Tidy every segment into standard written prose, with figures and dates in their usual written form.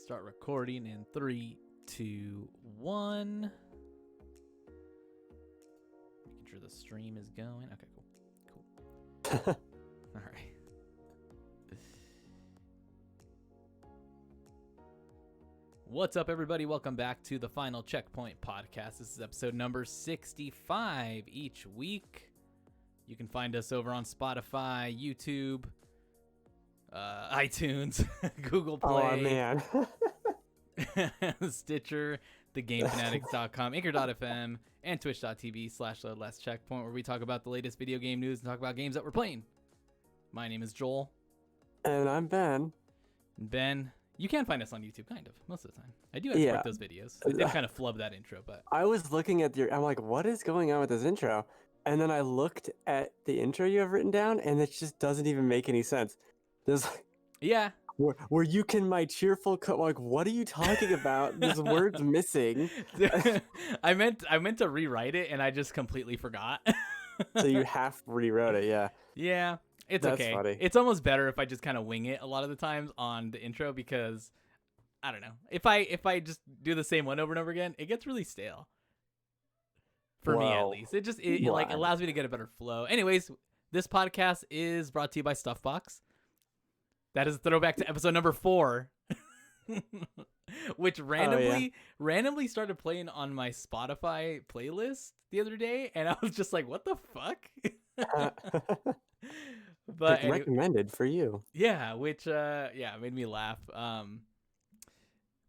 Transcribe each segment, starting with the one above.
Start recording in 3, 2, 1. Making sure the stream is going. Okay, cool. All right. What's up, everybody? Welcome back to the Final Checkpoint podcast. This is episode number 65. Each week, you can find us over on Spotify, YouTube, iTunes, Google Play, Oh man. Stitcher, thegamefanatics.com, anchor.fm, and twitch.tv/lastcheckpoint, where we talk about the latest video game news and talk about games that we're playing. My name is Joel. And I'm Ben. Ben, you can find us on YouTube, kind of, most of the time. I do export those videos. I did kind of flub that intro, but... I was looking at I'm like, what is going on with this intro? And then I looked at the intro you have written down, and it just doesn't even make any sense. There's yeah. Where you can my cheerful like, what are you talking about? There's words missing. I meant to rewrite it, and I just completely forgot. So you half rewrote it, yeah. Yeah, it's That's okay. funny. It's almost better if I just kind of wing it a lot of the times on the intro, because I don't know. If I just do the same one over and over again, it gets really stale. For me, at least. It like allows me to get a better flow. Anyways, this podcast is brought to you by Stuffbox. That is a throwback to episode number 4, which randomly started playing on my Spotify playlist the other day, and I was just like, "What the fuck?" But recommended for you. Yeah, which made me laugh.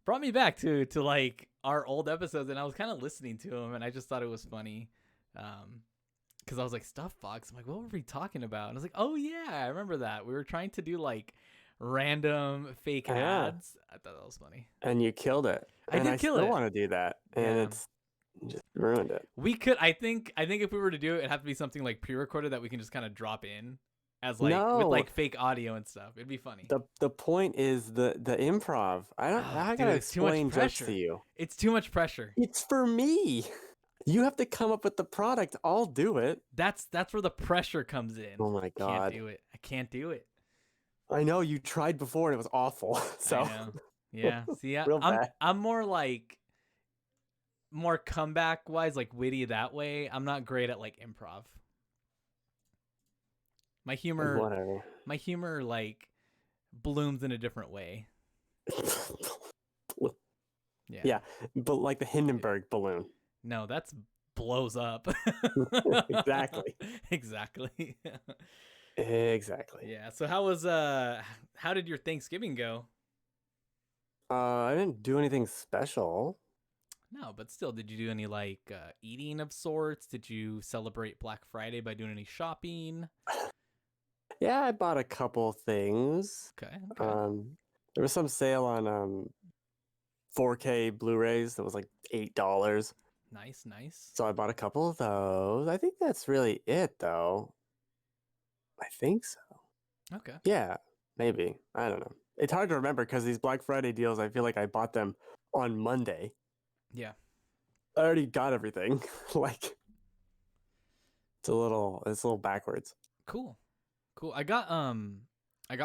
Brought me back to like our old episodes, and I was kind of listening to them, and I just thought it was funny. Because I was like, Stuffbox. I'm like, what were we talking about? And I was like, oh yeah, I remember that. We were trying to do like random fake ads. I thought that was funny. And you killed it. I still want to do that, and it's just ruined it. We could. I think if we were to do it, it'd have to be something like pre-recorded that we can just kind of drop in as like with like fake audio and stuff. It'd be funny. The point is the improv. I gotta explain jokes to you. It's too much pressure. It's for me. You have to come up with the product. I'll do it. That's where the pressure comes in. Oh my god. I can't do it. I know you tried before and it was awful. So I know. Yeah. See, I'm more like comeback wise, like witty that way. I'm not great at like improv. My humor like blooms in a different way. Yeah, but like the Hindenburg balloon. No, that's blows up. Exactly. Exactly. Yeah. So how did your Thanksgiving go? I didn't do anything special. No, but still, did you do any like eating of sorts? Did you celebrate Black Friday by doing any shopping? Yeah, I bought a couple things. Okay. There was some sale on 4K Blu-rays that was like $8. Nice. So I bought a couple of those. I think that's really it, though. I think so. Okay. Yeah, maybe. I don't know. It's hard to remember because these Black Friday deals, I feel like I bought them on Monday. Yeah. I already got everything. Like, it's a little backwards. Cool. I got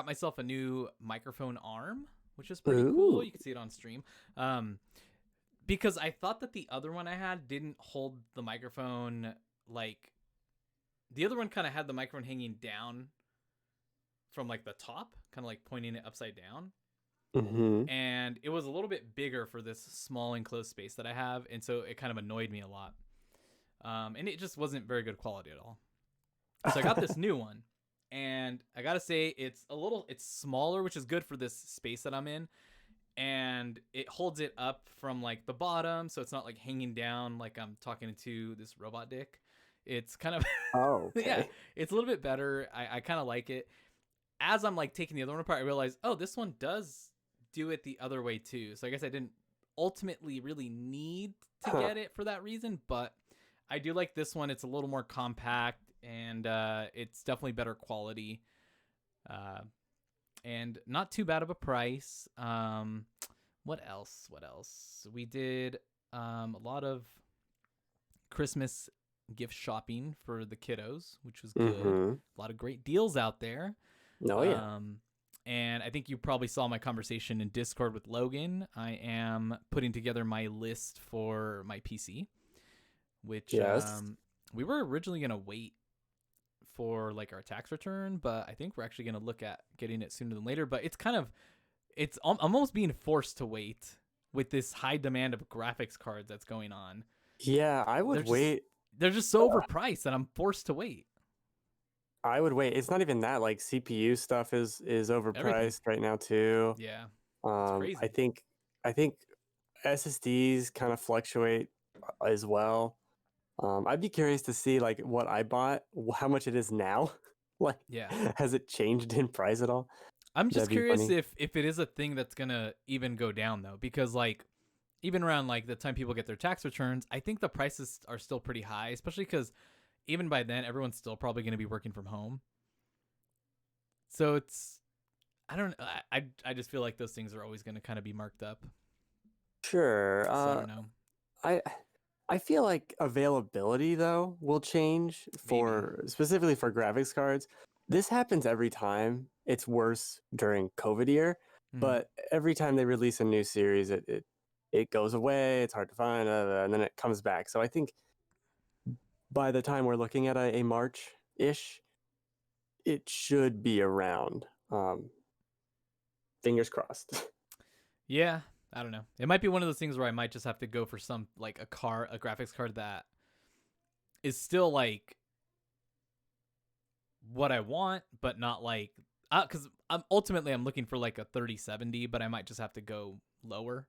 myself a new microphone arm, which is pretty cool. You can see it on stream. Because I thought that the other one I had didn't hold the microphone, like the other one kind of had the microphone hanging down from like the top, kind of like pointing it upside down. Mm-hmm. And it was a little bit bigger for this small enclosed space that I have, and so it kind of annoyed me a lot. And it just wasn't very good quality at all. So I got this new one, and I gotta say it's smaller, which is good for this space that I'm in. And it holds it up from like the bottom, so it's not like hanging down like I'm talking to this robot dick. It's kind of yeah, it's a little bit better. I kind of like it. As I'm like taking the other one apart, I realized, oh, this one does do it the other way too. So I guess I didn't ultimately really need to get it for that reason, but I do like this one. It's a little more compact, and it's definitely better quality. And not too bad of a price. What else? We did a lot of Christmas gift shopping for the kiddos, which was good. Mm-hmm. A lot of great deals out there. Oh yeah. And I think you probably saw my conversation in Discord with Logan. I am putting together my list for my PC, which Yes. we were originally going to wait for like our tax return, but I think we're actually going to look at getting it sooner than later. But I'm almost being forced to wait with this high demand of graphics cards that's going on. Yeah, I would They're just wait. they're just so overpriced that I'm forced to wait. I would wait. It's not even that. Like CPU stuff is Everything. overpriced right now too. Yeah. It's Um, I crazy. think I think SSDs kind of fluctuate as well. I'd be curious to see like what I bought, how much it is now. Like, Yeah. has it changed in price at all? I'm just That'd be curious funny. if it is a thing that's going to even go down though, because like even around like the time people get their tax returns, I think the prices are still pretty high, especially cuz even by then everyone's still probably going to be working from home. So it's I don't I just feel like those things are always going to kind of be marked up. Sure. So I don't know. I I feel like availability though will change Maybe. for specifically for graphics cards. This happens every time. It's worse during COVID year, Mhm. but every time they release a new series, it goes away. It's hard to find, and then it comes back. So I think by the time we're looking at a March ish, it should be around. Fingers crossed. Yeah, I don't know. It might be one of those things where I might just have to go for some like a graphics card that is still like what I want, but not like because I'm looking for like a 3070, but I might just have to go lower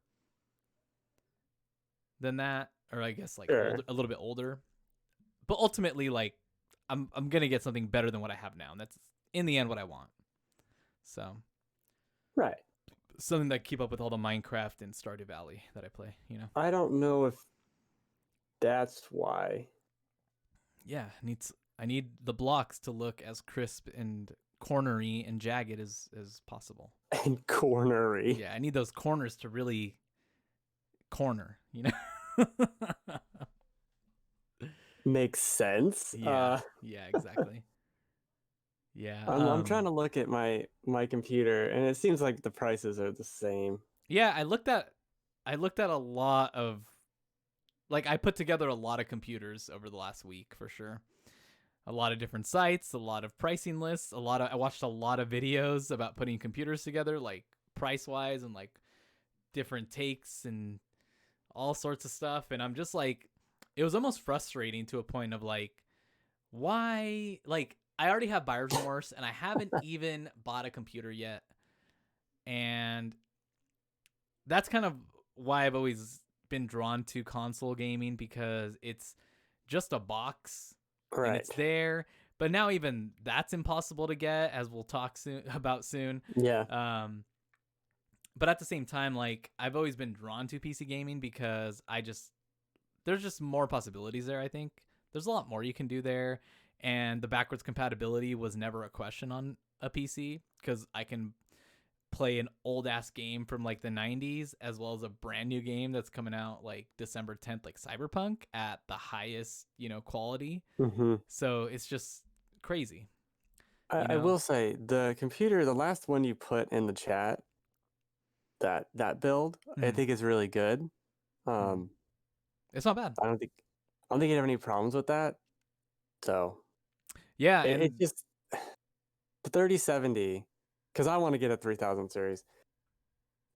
than that, or I guess like older, Sure. a little bit older. But ultimately, like I'm gonna get something better than what I have now, and that's in the end what I want. So Right. something that keep up with all the Minecraft and Stardew Valley that I play. You know. I don't know if that's why. Yeah, I need the blocks to look as crisp and cornery and jagged as possible. And cornery. Yeah, I need those corners to really corner, you know? Makes sense. Yeah, yeah, exactly. Yeah, I'm trying to look at my computer, and it seems like the prices are the same. yeah, I looked at a lot of like I put together a lot of computers over the last week for sure. A lot of different sites, a lot of pricing lists, I watched a lot of videos about putting computers together like price-wise and like different takes and all sorts of stuff, and I'm just like it was almost frustrating to a point of like why like I already have buyer's remorse and I haven't even bought a computer yet, and that's kind of why I've always been drawn to console gaming because it's just a box and Right. it's there, but now even that's impossible to get, as we'll talk soon about soon. Yeah. um but at the same time, like I've always been drawn to PC gaming because there's just more possibilities there. I think there's a lot more you can do there, and the backwards compatibility was never a question on a PC because I can play an old ass game from like the 90s as well as a brand new game that's coming out like December 10th, like Cyberpunk, at the highest quality. Hmm. So it's just crazy, I, you I know. will say the computer, the last one you put in the chat, that build, I Mm-hmm. think is really good. Mm-hmm. Um, It's not bad. I don't think you have any problems with that. So Yeah, it's and just the 3070, because I want to get a 3000 series.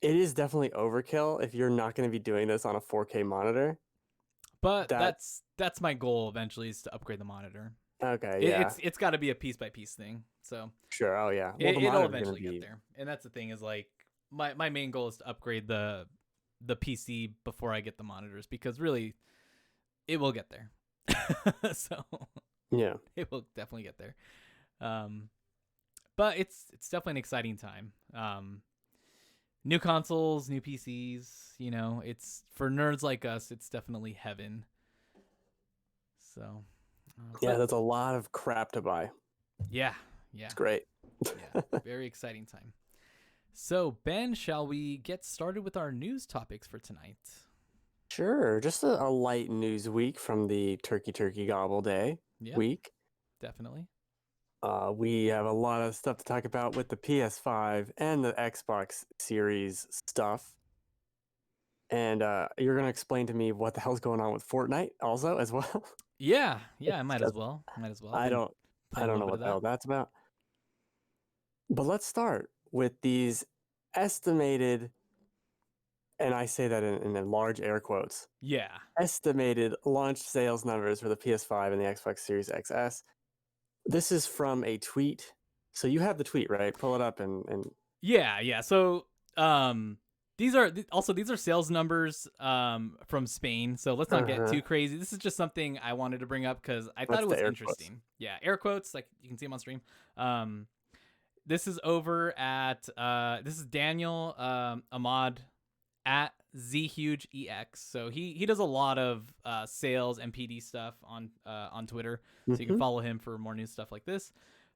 It is definitely overkill if you're not going to be doing this on a 4K monitor. but That that's my goal eventually, is to upgrade the monitor. okay, it, yeah, it's it's got to be a piece by piece thing. So sure. Oh yeah. Well, the it'll monitor is going to eventually get be there, and that's the thing is like my main goal is to upgrade the PC before I get the monitors, because really it will get there. So yeah. it will definitely get there. Um, but it's definitely an exciting time. New consoles, new PCs. It's for nerds like us. It's definitely heaven. So, Yeah, but that's a lot of crap to buy. yeah, yeah, It's great. yeah, very exciting time. So, Ben, shall we get started with our news topics for tonight? Sure, just a light news week from the Turkey Gobble Day Yeah, week. definitely. We have a lot of stuff to talk about with the PS5 and the Xbox Series stuff. And you're going to explain to me what the hell's going on with Fortnite also as well. Yeah, I might as Because well. Might as well. I've I been don't I playing a don't little know bit what of the that. hell that's about. But let's start with these estimated, and I say that in large air quotes, Yeah. estimated launch sales numbers for the PS5 and the Xbox Series XS. This is from a tweet. So you have the tweet, right? Pull it up and Yeah. So, these are these are sales numbers from Spain. So let's not get uh-huh. too crazy. This is just something I wanted to bring up because I thought That's it the was air quotes. interesting. Yeah, air quotes, like you can see them on stream. Um, this is over at this is Daniel Ahmad at ZHugeEX. So he does a lot of sales and PD stuff on Twitter. So you can Mm-hmm. follow him for more new stuff like this.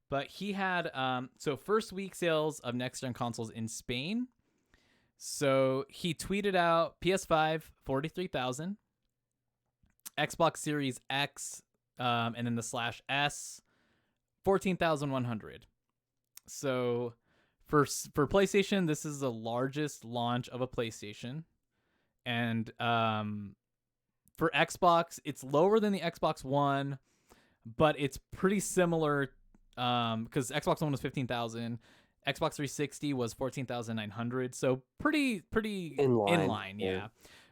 But he had so first week sales of next gen consoles in Spain. So he tweeted out PS5 43,000, Xbox Series X, and then the slash S 14,100. So for PlayStation, this is the largest launch of a PlayStation, and for Xbox, it's lower than the Xbox One, but it's pretty similar because Xbox One was 15,000, Xbox 360 was 14,900, so pretty In in line. line, yeah.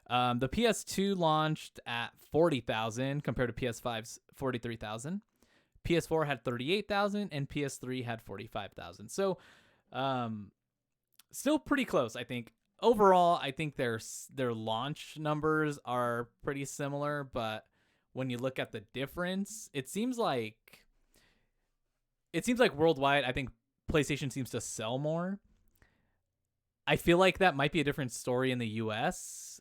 The PS2 launched at 40,000 compared to PS5's 43,000. PS4 had 38,000 and PS3 had 45,000. So, still pretty close, I think. Overall, I think their launch numbers are pretty similar, but when you look at the difference, it seems like worldwide, I think PlayStation seems to sell more. I feel like that might be a different story in the US,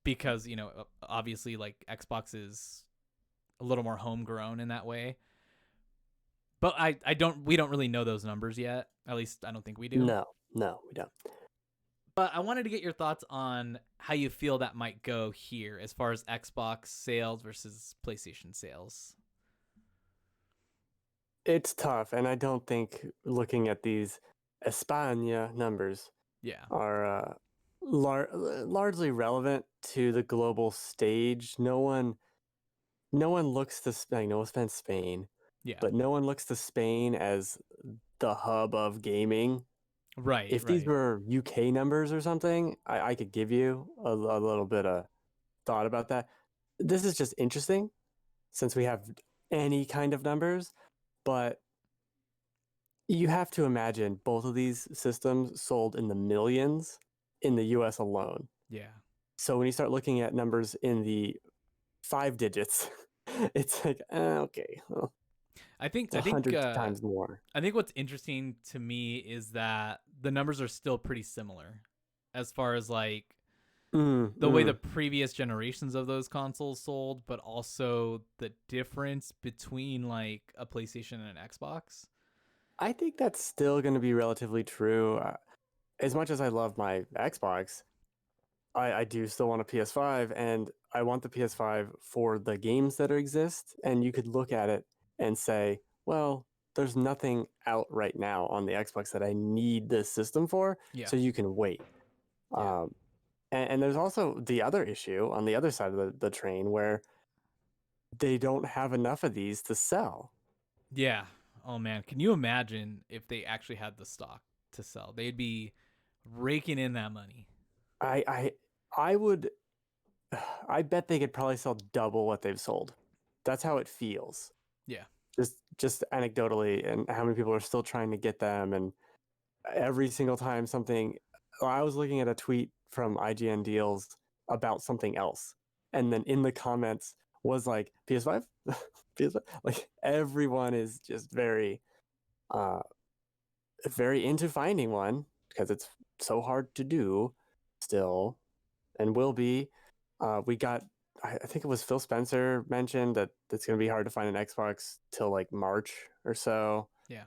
because obviously, like Xbox is a little more homegrown in that way. But we don't really know those numbers yet. At least I don't think we do. No, we don't. But I wanted to get your thoughts on how you feel that might go here as far as Xbox sales versus PlayStation sales. It's tough, and I don't think looking at these España numbers Yeah. are largely relevant to the global stage. No one looks to Spain. No offense, Spain, Yeah. but no one looks to Spain as the hub of gaming. Right, If these right. were UK numbers or something, I could give you a little bit of thought about that. This is just interesting since we have any kind of numbers, but you have to imagine both of these systems sold in the millions in the US alone. Yeah. So when you start looking at numbers in the 5 digits, it's like, okay, well, I think it's I think 100 times more. I think what's interesting to me is that the numbers are still pretty similar as far as like the way the Mm. previous generations of those consoles sold, but also the difference between like a PlayStation and an Xbox. I think that's still going to be relatively true. As much as I love my Xbox, I do still want a PS5, and I want the PS5 for the games that exist. And you could look at it and say, well, there's nothing out right now on the Xbox that I need this system for, Yeah. so you can wait. Yeah. Um, and there's also the other issue on the other side of the train where they don't have enough of these to sell. Yeah. Oh man, can you imagine if they actually had the stock to sell? They'd be raking in that money. I I I would I bet they could probably sell double what they've sold. That's how it feels. Yeah. Just anecdotally, and how many people are still trying to get them, and every single time something. I was looking at a tweet from IGN Deals about something else, and then in the comments was like PS5, PS5. Like everyone is just uh, very into finding one because it's so hard to do still, and will be. We got, I think it was Phil Spencer mentioned that it's going to be hard to find an Xbox till like March or so. Yeah.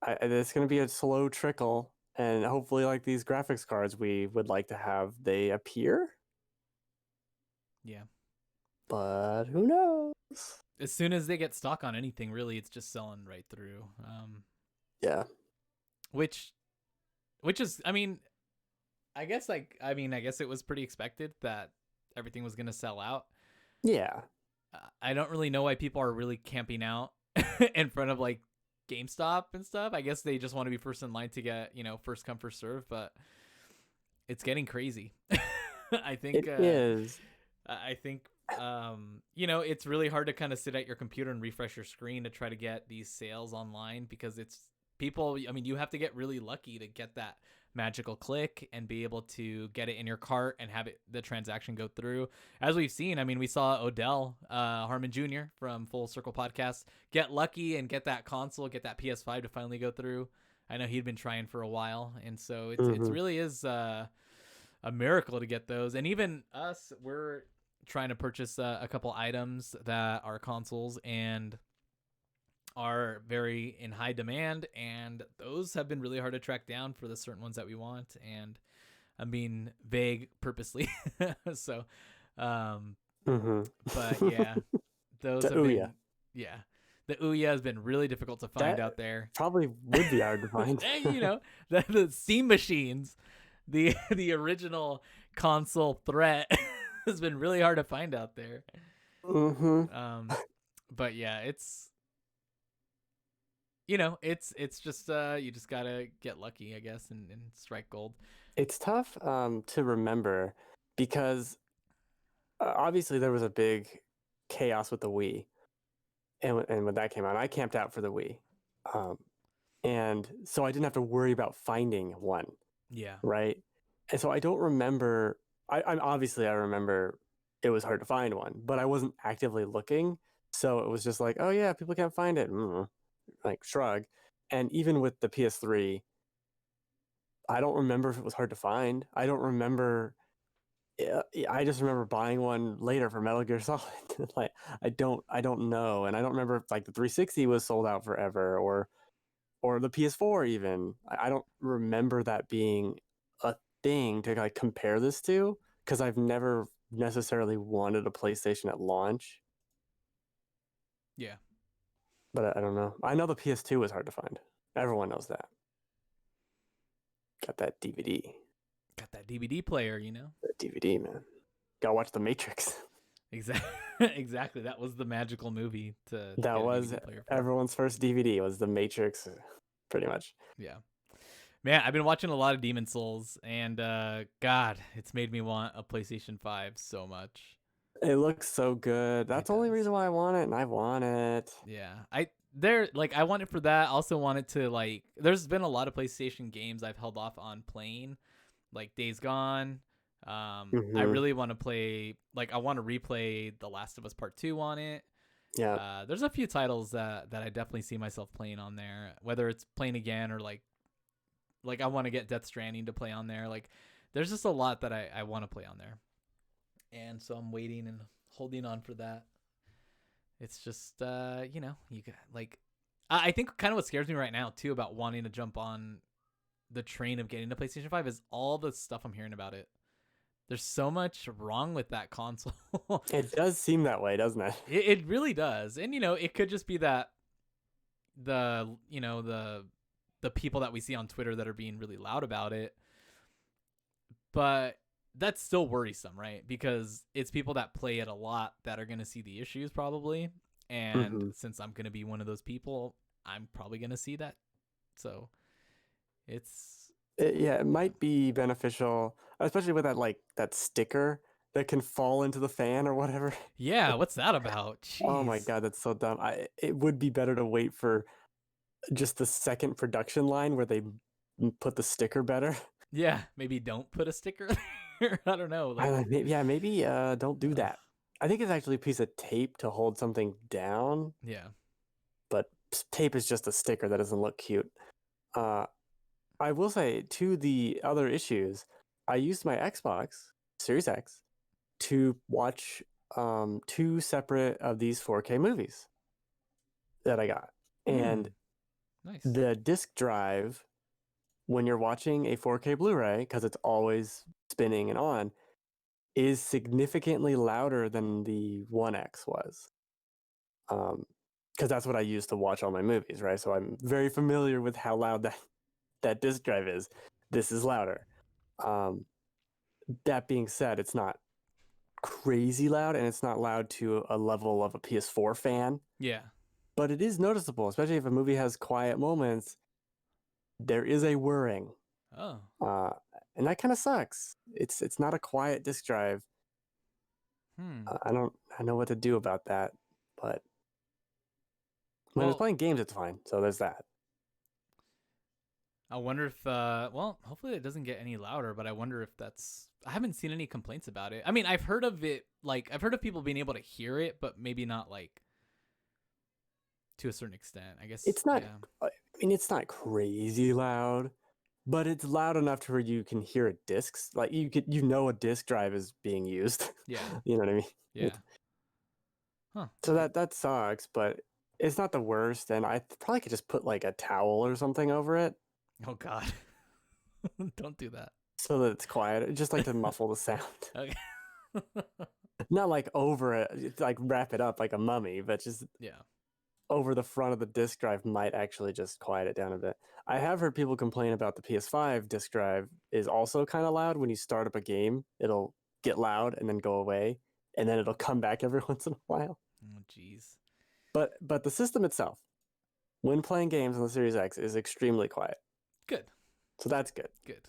It's going to be a slow trickle, and hopefully, like these graphics cards we would like to have, they appear. Yeah. But who knows? as soon as they get stock on anything, really, it's just selling right through. Yeah. Which is, I mean, I guess I guess it was pretty expected that everything was gonna sell out. Yeah. I don't really know why people are really camping out in front of like GameStop and stuff. I guess they just want to be first in line to get, first come first serve, but it's getting crazy. I think It is. I think it's really hard to kind of sit at your computer and refresh your screen to try to get these sales online, because it's people, I mean, you have to get really lucky to get that magical click and be able to get it in your cart and have the transaction go through. As we've seen, I mean, we saw Odell Harmon Jr. from Full Circle Podcast get lucky and get that console, get that PS5 to finally go through. I know he'd been trying for a while, and so it's really is a miracle to get those. And even us, we're trying to purchase a couple items that are consoles and are very in high demand, and those have been really hard to track down for the certain ones that we want. And I'm being vague purposely. So but yeah, those The have Ouya. been, yeah, the Ouya has been really difficult to find That out there. probably would be hard to find. The Steam machines, the original console threat has been really hard to find out there. But yeah, it's just you just gotta get lucky, I guess, and strike gold. It's tough to remember because obviously there was a big chaos with the Wii, and when that came out, I camped out for the Wii, and so I didn't have to worry about finding one. Yeah. Right. And so I don't remember. I'm obviously I remember it was hard to find one, but I wasn't actively looking, so it was just like, oh yeah, people can't find it, like shrug. And even with the PS3, I don't remember if it was hard to find. I don't remember. I just remember buying one later for Metal Gear Solid. Like I don't know, and I don't remember if like the 360 was sold out forever or the PS4 even. I don't remember that being a thing to like compare this to because I've never necessarily wanted a PlayStation at launch. Yeah. But I don't know. I know the PS2 was hard to find. Everyone knows that. Got that DVD. Got that DVD player, That DVD, man. Gotta watch The Matrix. Exactly. Exactly. That was the magical movie to That get a was DVD player for. everyone's first DVD was The Matrix, pretty much. Yeah. Man, I've been watching a lot of Demon Souls, and God, it's made me want a PlayStation 5 so much. It looks so good. That's the only reason why I want it, and I want it. Yeah. I want it for that. I also want it to there's been a lot of PlayStation games I've held off on playing, like Days Gone. I really want to play, I want to replay The Last of Us Part 2 on it. Yeah. There's a few titles that I definitely see myself playing on there, whether it's playing again or like I want to get Death Stranding to play on there. Like there's just a lot that I want to play on there. And so I'm waiting and holding on for that. It's just you got I think kind of what scares me right now too about wanting to jump on the train of getting the PlayStation 5 is all the stuff I'm hearing about it. There's so much wrong with that console. It does seem that way, doesn't it? It really does. And it could just be that the people that we see on Twitter that are being really loud about it. But that's still worrisome, right? Because it's people that play it a lot that are going to see the issues probably. And since I'm going to be one of those people, I'm probably going to see that. So it might be beneficial, especially with that sticker that can fall into the fan or whatever. Yeah, what's that about? Jeez. Oh my god, that's so dumb. It would be better to wait for just the second production line where they put the sticker better. Yeah, maybe don't put a sticker there. I don't know. Maybe don't do that. I think it's actually a piece of tape to hold something down. Yeah. But tape is just a sticker that doesn't look cute. I will say, to the other issues, I used my Xbox Series X to watch 2 separate of these 4K movies that I got. And nice. The disc drive, when you're watching a 4K Blu-ray, because it's always spinning and on, is significantly louder than the 1X was. because that's what I use to watch all my movies, right? So I'm very familiar with how loud that disc drive is. This is louder. Um, that being said, it's not crazy loud, and it's not loud to a level of a PS4 fan, Yeah. but it is noticeable, especially if a movie has quiet moments. There is a whirring, Oh. uh, and that kind of sucks. It's not a quiet disk drive. I know what to do about that, but when it's Well, playing games, it's fine. So there's that. I wonder if well, hopefully it doesn't get any louder, but I wonder if I haven't seen any complaints about it. I mean, I've heard of it, like I've heard of people being able to hear it, but maybe not like to a certain extent. I guess It's not. yeah. I mean, it's not crazy loud, but it's loud enough to where you can hear a disc. Like you know, a disk drive is being used. Yeah. You know what I mean? Yeah. Huh. So that sucks, but it's not the worst. And I probably could just put like a towel or something over it Oh god. Don't do that. so that it's quiet, just like to muffle the sound. Okay. Not like over it, like wrap it up like a mummy, but just Yeah. over the front of the disk drive might actually just quiet it down a bit. I have heard people complain about the PS5 disk drive is also kind of loud. When you start up a game, it'll get loud and then go away, and then it'll come back every once in a while. Oh jeez. But the system itself, when playing games on the Series X, is extremely quiet. Good. So that's good. Good.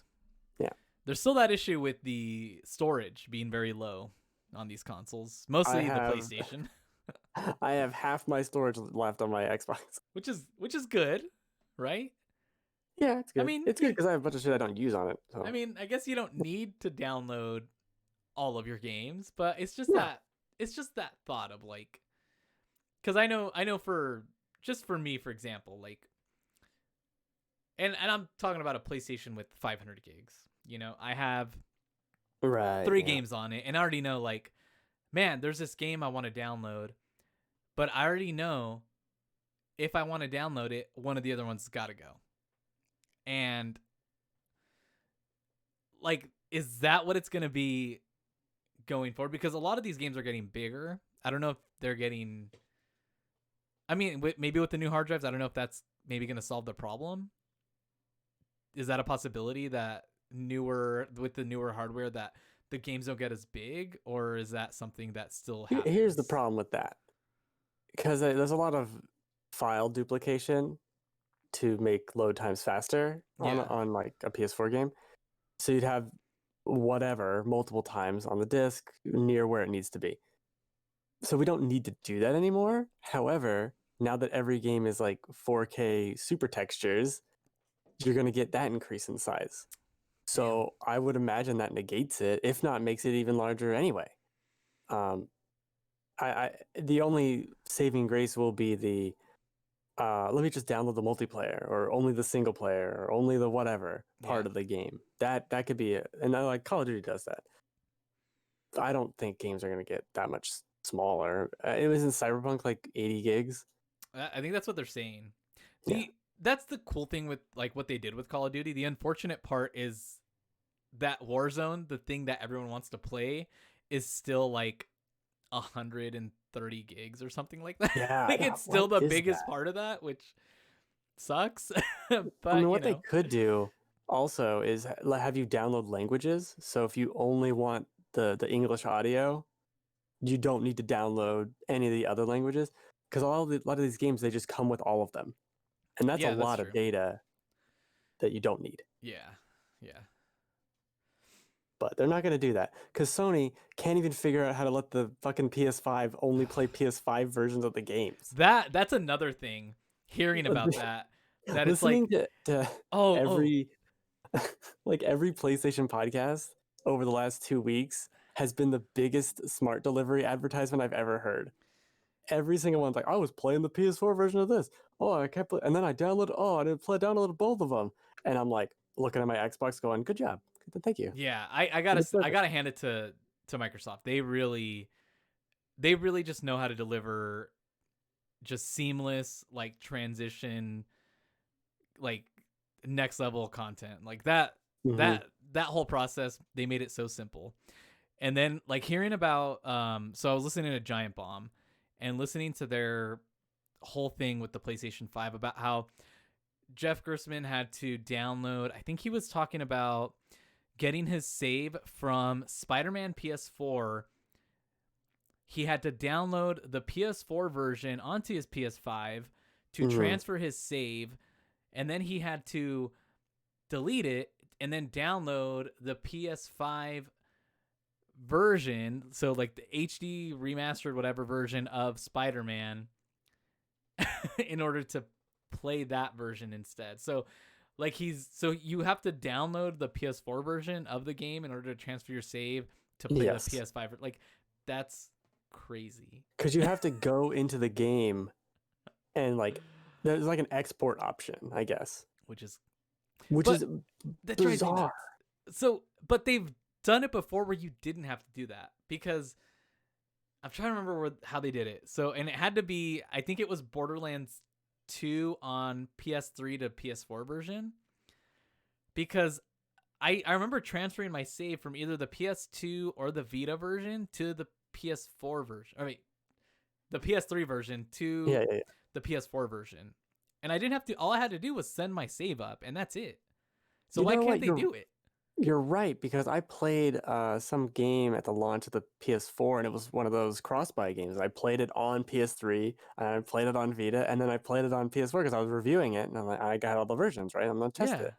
Yeah. There's still that issue with the storage being very low on these consoles, mostly the PlayStation. I have half my storage left on my Xbox. which is good, right? Yeah, it's good. I mean, It's good because I have a bunch of shit I don't use on it. So. I mean, I guess you don't need to download all of your games, but it's just Yeah. that thought of like, because I know for just for me, for example, like, and I'm talking about a PlayStation with 500 gigs. You know, I have Right. 3 games on it, and I already know like, man, there's this game I want to download, but I already know if I want to download it, one of the other ones got to go. And like, is that what it's going to be going forward? Because a lot of these games are getting bigger. I don't know if they're getting, I mean, maybe with the new hard drives, I don't know if that's maybe going to solve the problem. Is that a possibility that with the newer hardware that the games don't get as big, or is that something that still happens? Here's the problem with that. Because there's a lot of file duplication to make load times faster on like a PS4 game. So you'd have whatever multiple times on the disk near where it needs to be. So we don't need to do that anymore. However, now that every game is like 4K super textures, you're going to get that increase in size. So I would imagine that negates it, if not makes it even larger anyway. The only saving grace will be the let me just download the multiplayer, or only the single player, or only the whatever part of the game. That could be it. And like Call of Duty does that. I don't think games are going to get that much smaller. It was in Cyberpunk like 80 gigs. I think that's what they're saying. Yeah. That's the cool thing with like what they did with Call of Duty. The unfortunate part is that Warzone, the thing that everyone wants to play, is still like 130 gigs or something like that. Yeah, like yeah, it's still the what is biggest that? part of that, which sucks. but I mean, what you they know, could do also is have you download languages. So if you only want the English audio, you don't need to download any of the other languages, because a lot of these games, they just come with all of them, and that's a yeah, that's lot true. of data that you don't need. Yeah, yeah. But they're not going to do that because Sony can't even figure out how to let the fucking PS5 only play PS5 versions of the games. That's another thing. Hearing about that it's like, Listening to every like every PlayStation podcast over the last 2 weeks has been the biggest smart delivery advertisement I've ever heard. Every single one's like, I was playing the PS4 version of this. Oh, I kept and then I downloaded. Oh, I didn't downloaded both of them, and I'm like looking at my Xbox, going, "Good job, thank you." yeah, I gotta hand it to Microsoft. They really just know how to deliver just seamless like transition, like next level content like that. Mm-hmm. That whole process, they made it so simple. And then like hearing about so I was listening to Giant Bomb, and listening to their whole thing with the PlayStation 5 about how Jeff Gerstmann had to download, I think he was talking about getting his save from Spider-Man PS4. He had to download the PS4 version onto his PS5 to transfer his save, and then he had to delete it and then download the PS5 version, so like the HD remastered whatever version of Spider-Man in order to play that version instead. So like you have to download the PS4 version of the game in order to transfer your save to play the PS5. Like that's crazy. Because you have to go into the game and like there's like an export option, I guess. Which is bizarre. So, but they've done it before where you didn't have to do that, because I'm trying to remember how they did it. So, and it had to be, I think it was Borderlands 2 on PS3 to PS4 version, because I remember transferring my save from either the PS2 or the Vita version to the PS4 version. Or wait, the PS3 version to the PS4 version. And I didn't have to, all I had to do was send my save up, and that's it. So why can't they do it? You're right, because I played some game at the launch of the PS4, and it was one of those cross-buy games. I played it on PS3, and I played it on Vita, and then I played it on PS4 because I was reviewing it, and I'm like, I got all the versions, right? I'm gonna test it,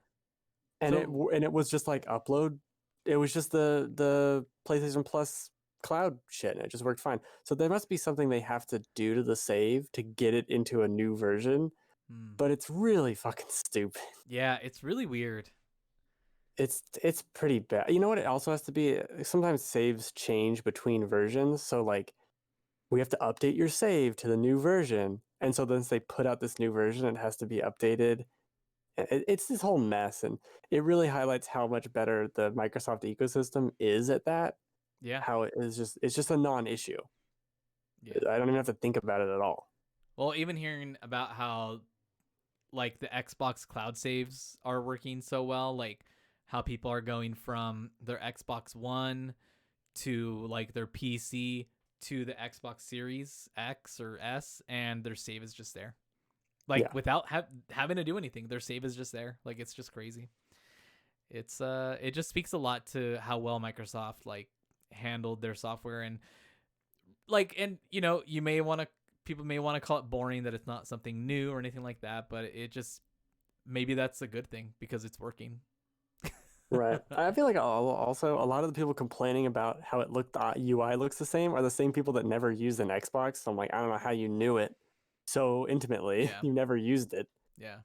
and it was just like upload. It was just the PlayStation Plus cloud shit, and it just worked fine. So there must be something they have to do to the save to get it into a new version, but it's really fucking stupid. Yeah, it's really weird. It's pretty bad. You know what it also has to be? Sometimes saves change between versions. So like we have to update your save to the new version. And so then they put out this new version, it has to be updated. It's this whole mess, and it really highlights how much better the Microsoft ecosystem is at that. Yeah. How it's just a non-issue. Yeah. I don't even have to think about it at all. Well, even hearing about how like the Xbox cloud saves are working so well, like how people are going from their Xbox One to like their PC to the Xbox Series X or S, and their save is just there. Like without having to do anything, their save is just there. Like it's just crazy. It's it just speaks a lot to how well Microsoft like handled their software, and like, and you know, people may want to call it boring that it's not something new or anything like that, but it just, maybe that's a good thing because it's working. Right. I feel like also a lot of the people complaining about how the UI looks the same are the same people that never used an Xbox. So I'm like, I don't know how you knew it so intimately. Yeah. You never used it. Yeah.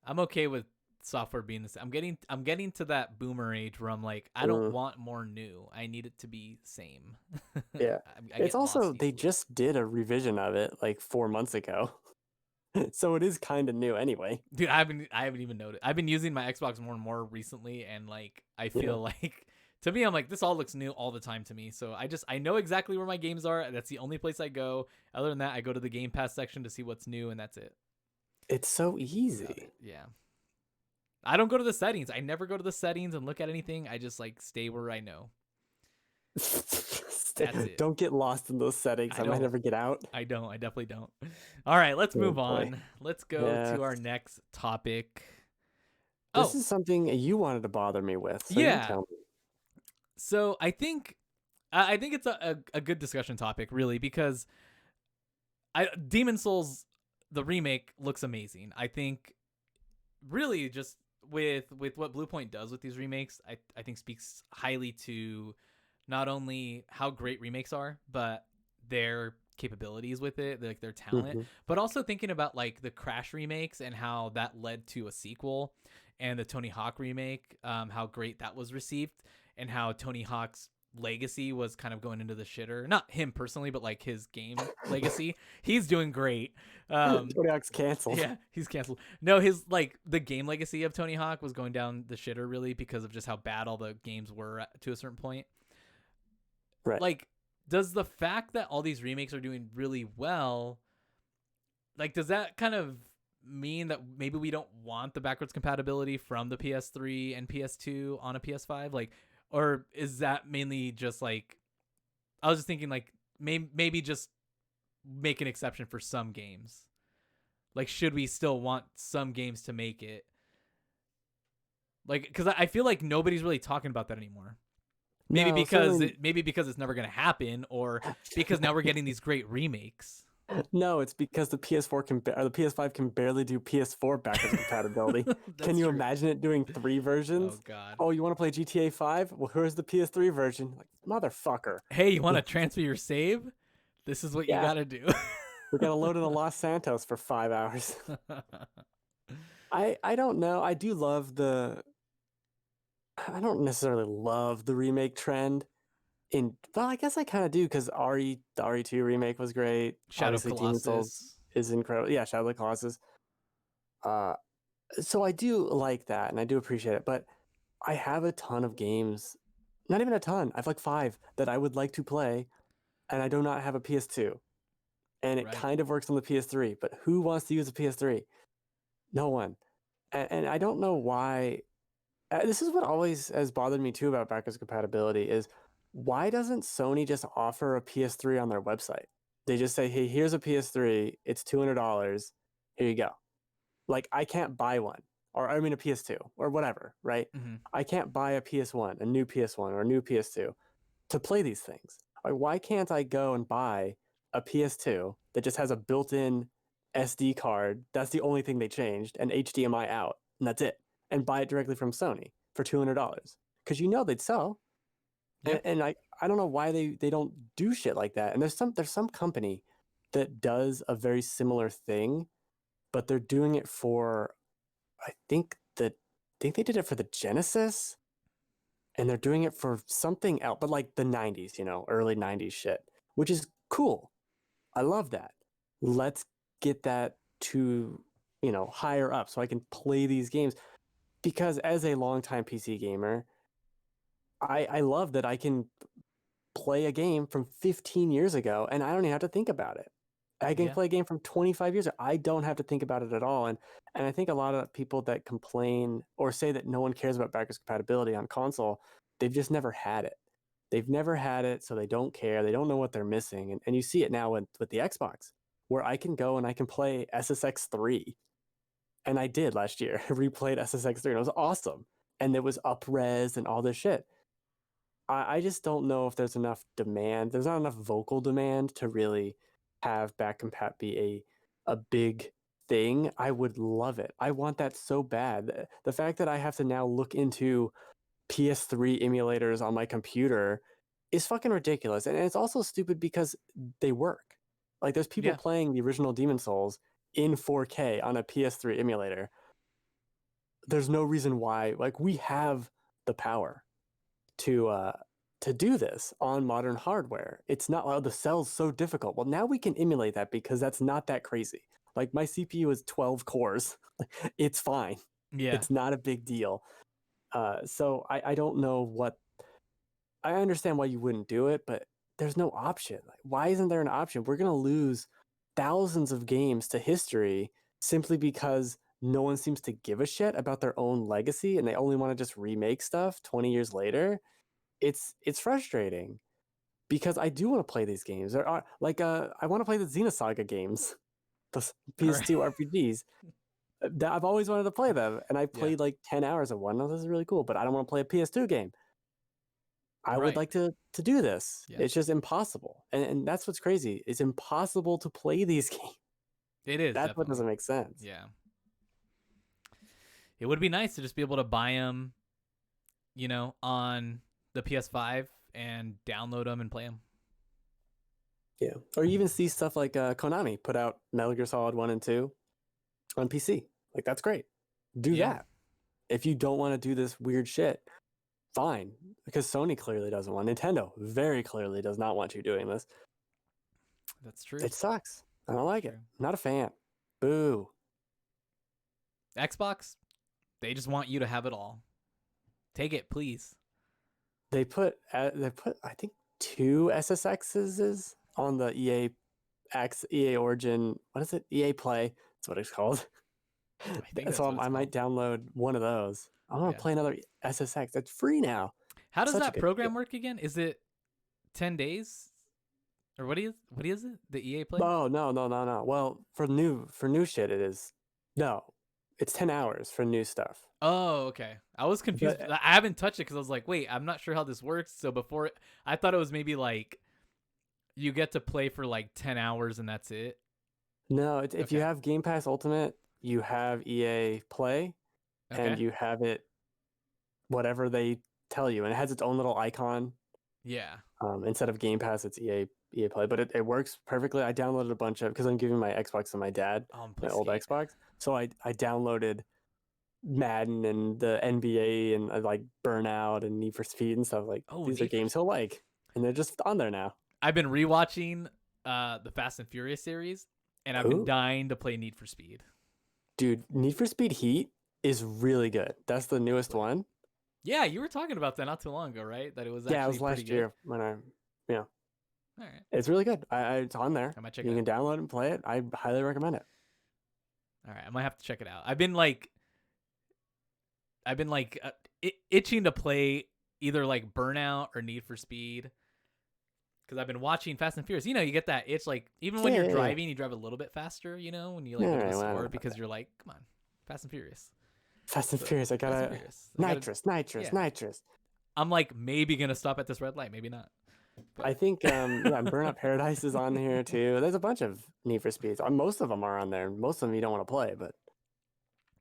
I'm okay with software being the same. I'm getting to that boomer age where I'm like, I don't want more new. I need it to be same. Yeah. It's also, they just did a revision of it like 4 months ago. So it is kind of new anyway. Dude, I haven't even noticed. I've been using my Xbox more and more recently, and like I feel like, to me, I'm like, this all looks new all the time to me. So I know exactly where my games are. That's the only place I go. Other than that, I go to the Game Pass section to see what's new, and that's it. It's so easy. Yeah. I don't go to the settings. I never go to the settings and look at anything. I just like stay where I know. That's it. Don't get lost in those settings. I might never get out. I don't. I definitely don't. All right, let's move on. Let's go to our next topic. This is something you wanted to bother me with. So you tell me. So I think it's a good discussion topic, really, because Demon Souls, the remake, looks amazing. I think really just with what Bluepoint does with these remakes, I think speaks highly to not only how great remakes are, but their capabilities with it, like their talent, but also thinking about like the Crash remakes and how that led to a sequel, and the Tony Hawk remake, how great that was received, and how Tony Hawk's legacy was kind of going into the shitter. Not him personally, but like his game legacy. He's doing great. Tony Hawk's canceled. Yeah, he's canceled. No, his like the game legacy of Tony Hawk was going down the shitter, really, because of just how bad all the games were to a certain point. Right. Like, does the fact that all these remakes are doing really well, like, does that kind of mean that maybe we don't want the backwards compatibility from the PS3 and PS2 on a PS5? Like, or is that mainly just like, I was just thinking like maybe just make an exception for some games. Like, should we still want some games to make it? Like, because I feel like nobody's really talking about that anymore. Maybe No, because certainly. it's never gonna happen, or because now we're getting these great remakes. No, it's because the PS4 or the PS5 can barely do PS4 backwards compatibility. Can That's you true. imagine it doing 3 Oh versions? God. Oh, you want to play GTA 5? Well, here's the PS3 version. Like, motherfucker. Hey, you want to transfer your save? This is what you Yeah, gotta do. we got to load in a Los Santos for 5 hours. I don't know. I don't necessarily love the remake trend. Well, I guess I kind of do because the RE2 remake was great. Shadow of Obviously, Demon Souls Colossus. is incredible. Yeah, Shadow of the Colossus. Uh, so I do like that and I do appreciate it, but I have a ton of games, not even a ton. I have like 5 that I would like to play, and I do not have a PS2. And it Right. kind of works on the PS3, but who wants to use a PS3? No one. And I don't know why. This is what always has bothered me too about backwards compatibility is why doesn't Sony just offer a PS3 on their website? They just say, hey, here's a PS3. It's $200. Here you go. Like, I can't buy one, or I mean a PS2 or whatever, right? Mm-hmm. I can't buy a PS1, a new PS1 or a new PS2 to play these things. Like, why can't I go and buy a PS2 that just has a built-in SD card? That's the only thing they changed, and HDMI out, and that's it. And buy it directly from Sony for $200 because they'd sell. Yeah. And I don't know why they don't do shit like that. And there's some company that does a very similar thing, but they're doing it for I think they did it for the Genesis and they're doing it for something else, but like the 90s, early 90s shit, which is cool. I love that. Let's get that to, higher up so I can play these games because as a longtime PC gamer, I love that I can play a game from 15 years ago and I don't even have to think about it. I can Yeah. play a game from 25 years ago. I don't have to think about it at all. And I think a lot of people that complain or say that no one cares about backwards compatibility on console, they've just never had it. They've never had it, so they don't care. They don't know what they're missing. And you see it now with the Xbox, where I can go and I can play SSX3. And I did last year, replayed SSX3, and it was awesome. And it was up res and all this shit. I just don't know if there's enough demand. There's not enough vocal demand to really have back compat be a big thing. I would love it. I want that so bad. The fact that I have to now look into PS3 emulators on my computer is fucking ridiculous. And it's also stupid because they work. Like there's people Yeah. playing the original Demon Souls in 4K on a PS3 emulator. There's no reason why. Like we have the power to do this on modern hardware. It's not the cell's so difficult. Well, now we can emulate that because that's not that crazy. Like my CPU is 12 cores. It's fine. Yeah. It's not a big deal. So I don't know what. I understand why you wouldn't do it, but there's no option. Like, why isn't there an option? We're gonna lose thousands of games to history simply because no one seems to give a shit about their own legacy and they only want to just remake stuff 20 years later. It's frustrating because I do want to play these games. There are I want to play the Xenosaga games, the All right. PS2 RPGs. I've always wanted to play them, and I Yeah. played like 10 hours of one. Oh, this is really cool, but I don't want to play a PS2 game. I would Right. like to do this. Yeah. It's just impossible, and that's what's crazy. It's impossible to play these games. It is That's what definitely. doesn't make sense. Yeah. It would be nice to just be able to buy them, on the PS5 and download them and play them. Yeah, or you even see stuff like Konami put out Metal Gear Solid 1 and 2 on PC. Like that's great. Do Yeah. that. If you don't want to do this weird shit, fine. Because Sony clearly doesn't want. Nintendo very clearly does not want you doing this. That's true. It sucks. I don't like it. True. I'm not a fan. Boo. Xbox, they just want you to have it all. Take it, please. They put I think 2 SSXs on the EA Origin. What is it? EA Play. That's what it's called. I think that's So what it's I might called. download one of those. I want Yeah. to play another SSX. It's free now. How does Such a that good deal. program work again? Is it 10 days? Or what is it? The EA Play? Oh no. Well, for new shit, it is no. It's 10 hours for new stuff. Oh, okay. I was confused. But I haven't touched it because I was like, wait, I'm not sure how this works. So before, I thought it was maybe like you get to play for like 10 hours and that's it. no, if you Okay. have Game Pass Ultimate, you have EA Play, and Okay. you have it whatever they tell you, and it has its own little icon. Yeah. Instead of Game Pass, it's EA Play, but it works perfectly. I downloaded a bunch of because I'm giving my Xbox to my dad, Oh, and play my old Skate. Xbox. So I downloaded Madden and the NBA and like Burnout and Need for Speed and stuff. Like Oh, these are Need for games he'll like, and they're just on there now. I've been rewatching the Fast and Furious series, and I've been Ooh, dying to play Need for Speed. dude, Need for Speed Heat is really good. That's the newest Really? one. Yeah, you were talking about that not too long ago, right? That it was Yeah, it actually was pretty last good. year when you know, All right, it's really good. It's on there. I might check it You out. can download and play it. I highly recommend it. All right, I might have to check it out. I've been like itching to play either like Burnout or Need for Speed because I've been watching Fast and Furious. You know, you get that itch like even when you're Yeah. driving, you drive a little bit faster. You know, when you All like go to the right, well, I don't store know about because that. you're like, come on, Fast and Furious. Fast and So Furious. I Fast and gotta Furious. I gotta nitrous, yeah. nitrous. I'm like maybe gonna stop at this red light, maybe not. I But think yeah, Burnout Paradise is on here too. There's a bunch of Need for Speeds. Most of them are on there. Most of them you don't want to play, but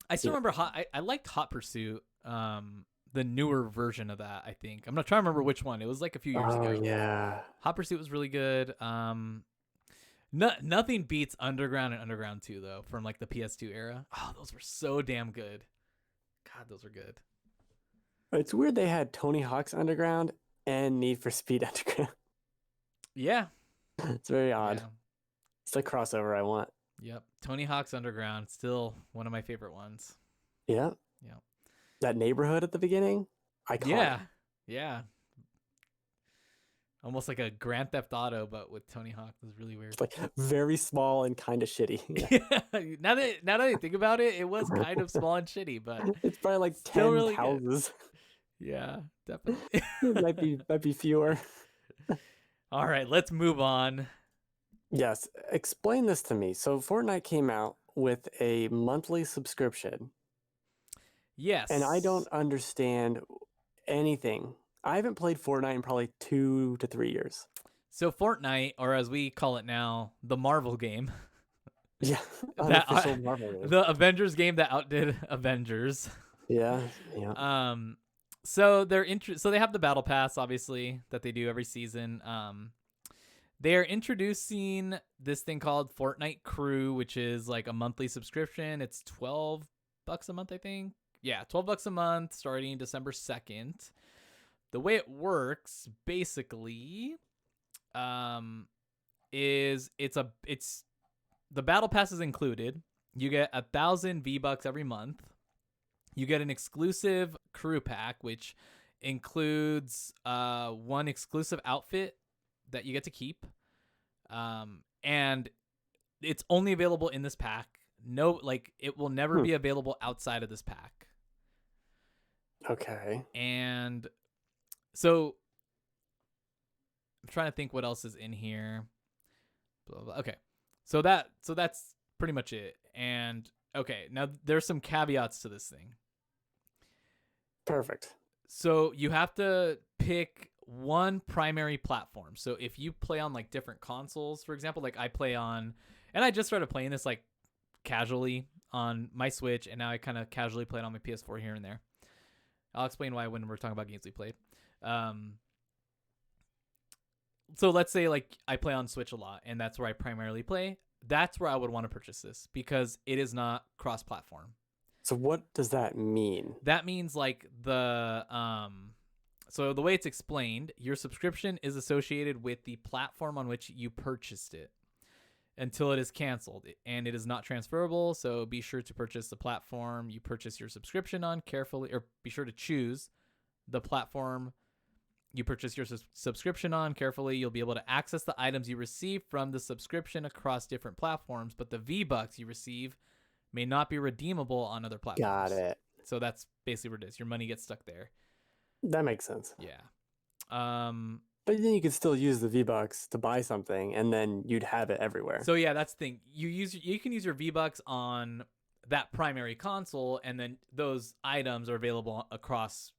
I still you know. remember I liked Hot Pursuit. The newer version of that, I think. I'm not trying to remember which one. It was like a few years Oh ago. yeah. Hot Pursuit was really good. Nothing beats Underground and Underground 2 though from like the PS2 era. Oh, those were so damn good. God, those were good. It's weird they had Tony Hawk's Underground and Need for Speed Underground. Yeah. It's very odd. Yeah. It's the crossover I want. Yep. Tony Hawk's Underground still one of my favorite ones. Yeah. Yeah. That neighborhood at the beginning, iconic. Yeah. Yeah. Almost like a Grand Theft Auto, but with Tony Hawk. It was really weird. It's like very small and kind of shitty. Yeah. Now that I think about it, it was kind of small and shitty, but It's probably like still 10 really good. houses. Yeah, definitely. It might be fewer. All right, let's move on. Yes, explain this to me. So Fortnite came out with a monthly subscription, and I don't Yes. understand anything. I haven't played Fortnite in probably 2 to 3 years. So Fortnite, or as we call it now, the Marvel game, Yeah, that unofficial Marvel game. the Avengers game that outdid Avengers. Yeah, yeah. So so they have the battle pass, obviously, that they do every season. They are introducing this thing called Fortnite Crew, which is like a monthly subscription. It's $12 a month, I think. Yeah, $12 a month starting December 2nd. The way it works, basically, is it's the battle pass is included. You get 1,000 V-Bucks every month. You get an exclusive crew pack, which includes one exclusive outfit that you get to keep. And it's only available in this pack. No, like it will never be available outside of this pack. Okay. And so I'm trying to think what else is in here. Blah, blah. Okay. So that's pretty much it. And okay, now there's some caveats to this thing. Perfect. So you have to pick one primary platform. So if you play on like different consoles, for example, like I play on, and I just started playing this like casually on my Switch, and now I kind of casually play it on my PS4 here and there. I'll explain why when we're talking about games we played. So let's say like I play on Switch a lot, and that's where I primarily play. That's where I would want to purchase this because it is not cross-platform. So what does that mean? That means like so the way it's explained, your subscription is associated with the platform on which you purchased it until it is canceled, and it is not transferable. So be sure to purchase the platform you purchase your subscription on carefully, or be sure to choose the platform you purchase your subscription on carefully. You'll be able to access the items you receive from the subscription across different platforms, but the V-Bucks you receive may not be redeemable on other platforms. Got it. So that's basically what it is. Your money gets stuck there. That makes sense. Yeah. But then you could still use the V-Bucks to buy something, and then you'd have it everywhere. So yeah, that's the thing. You can use your V-Bucks on that primary console, and then those items are available across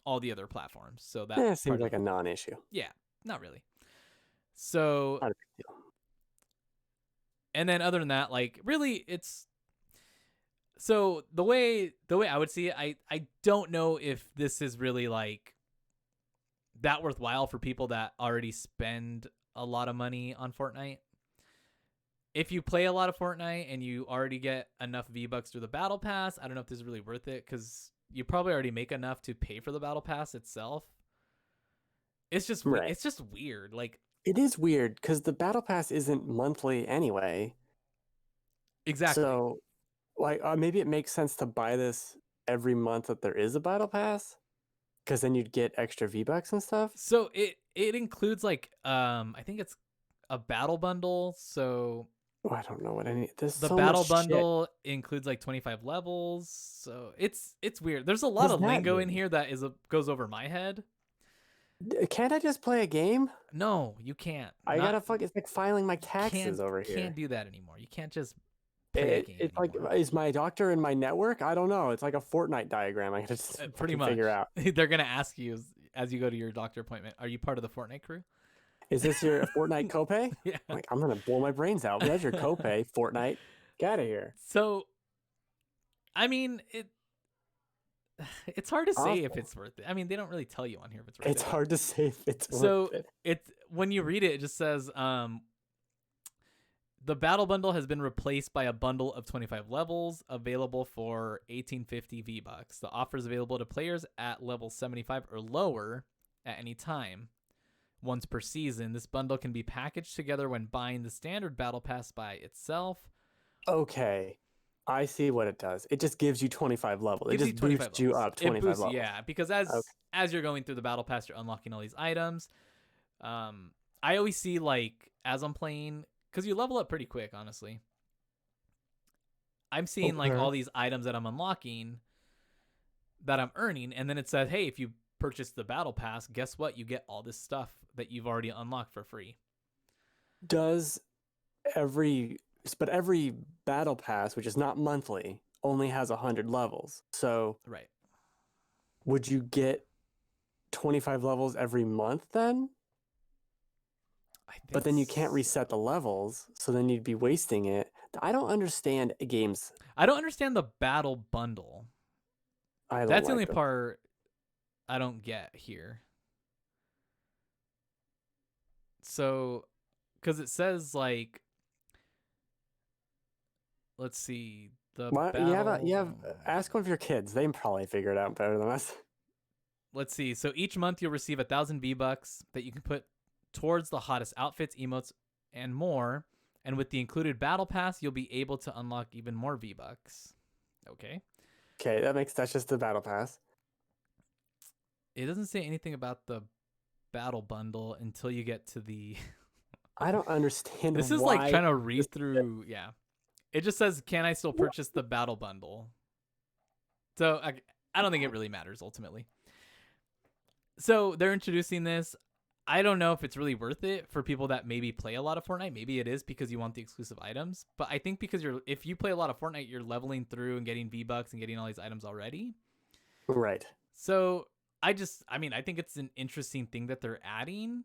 all the other platforms. So that It seems like a non-issue. yeah, not really. So Not a big deal. and then other than that, like really, it's so the way I would see it, I don't know if this is really like that worthwhile for people that already spend a lot of money on Fortnite. If you play a lot of Fortnite and you already get enough V-Bucks through the Battle Pass, I don't know if this is really worth it because you probably already make enough to pay for the Battle Pass itself. It's just Right. it's just weird. Like It is weird because the Battle Pass isn't monthly anyway. exactly. So, like, maybe it makes sense to buy this every month that there is a Battle Pass, because then you'd get extra V-Bucks and stuff. So it includes like I think it's a battle bundle. So Oh, I don't know what any. There's the so battle much bundle includes like 25 levels. So it's weird. There's a lot does of that lingo in mean? here that goes over my head. Can't I just play a game? No, you can't. I gotta fuck. It's like filing my taxes over Can't here. do that anymore. You can't just play a game It's anymore. like, is my doctor in my network? I don't know. It's like a Fortnite diagram. I gotta just Pretty fucking much. figure out. They're gonna ask you as you go to your doctor appointment. Are you part of the Fortnite crew? Is this your Fortnite copay? Yeah. Like, I'm gonna blow my brains out. That's your copay, Fortnite. Get out of here. So, I mean, it's hard to say if Awful. it's worth it. I mean, they don't really tell you on here if it's worth It's it. hard to say if it's So worth it. it when you read it, it just says the battle bundle has been replaced by a bundle of 25 levels available for 1850 V-Bucks. The offer is available to players at level 75 or lower at any time. Once per season, this bundle can be packaged together when buying the standard battle pass by itself. Okay. I see what it does. It just gives you 25 levels. It Gives you just 25 boosts you levels. up It 25 boosts, levels. yeah, because Okay. as you're going through the battle pass, you're unlocking all these items. I always see like as I'm playing, because you level up pretty quick, honestly. I'm seeing like all these items that I'm unlocking that I'm earning, and then it says, hey, if you purchase the battle pass, guess what? You get all this stuff that you've already unlocked for free. Does every battle pass, which is not monthly, only has 100 levels. So Right. would you get 25 levels every month then? But then you can't reset the levels, so then you'd be wasting it. I don't understand games. I don't understand the battle bundle. That's the only part I don't get here. So, because it says like, let's see, the battle. You have ask one of your kids. They probably figure it out better than us. Let's see. So each month you'll receive 1,000 V-Bucks that you can put towards the hottest outfits, emotes, and more. And with the included battle pass, you'll be able to unlock even more V-Bucks. Okay. Okay, that's just the battle pass. It doesn't say anything about the battle bundle until you get to the. I don't understand. This is like trying to read through. Yeah. It just says, can I still purchase the battle bundle? So I don't think it really matters ultimately. So they're introducing this. I don't know if it's really worth it for people that maybe play a lot of Fortnite. Maybe it is because you want the exclusive items. But I think because if you play a lot of Fortnite, you're leveling through and getting V-Bucks and getting all these items already. Right. So I think it's an interesting thing that they're adding.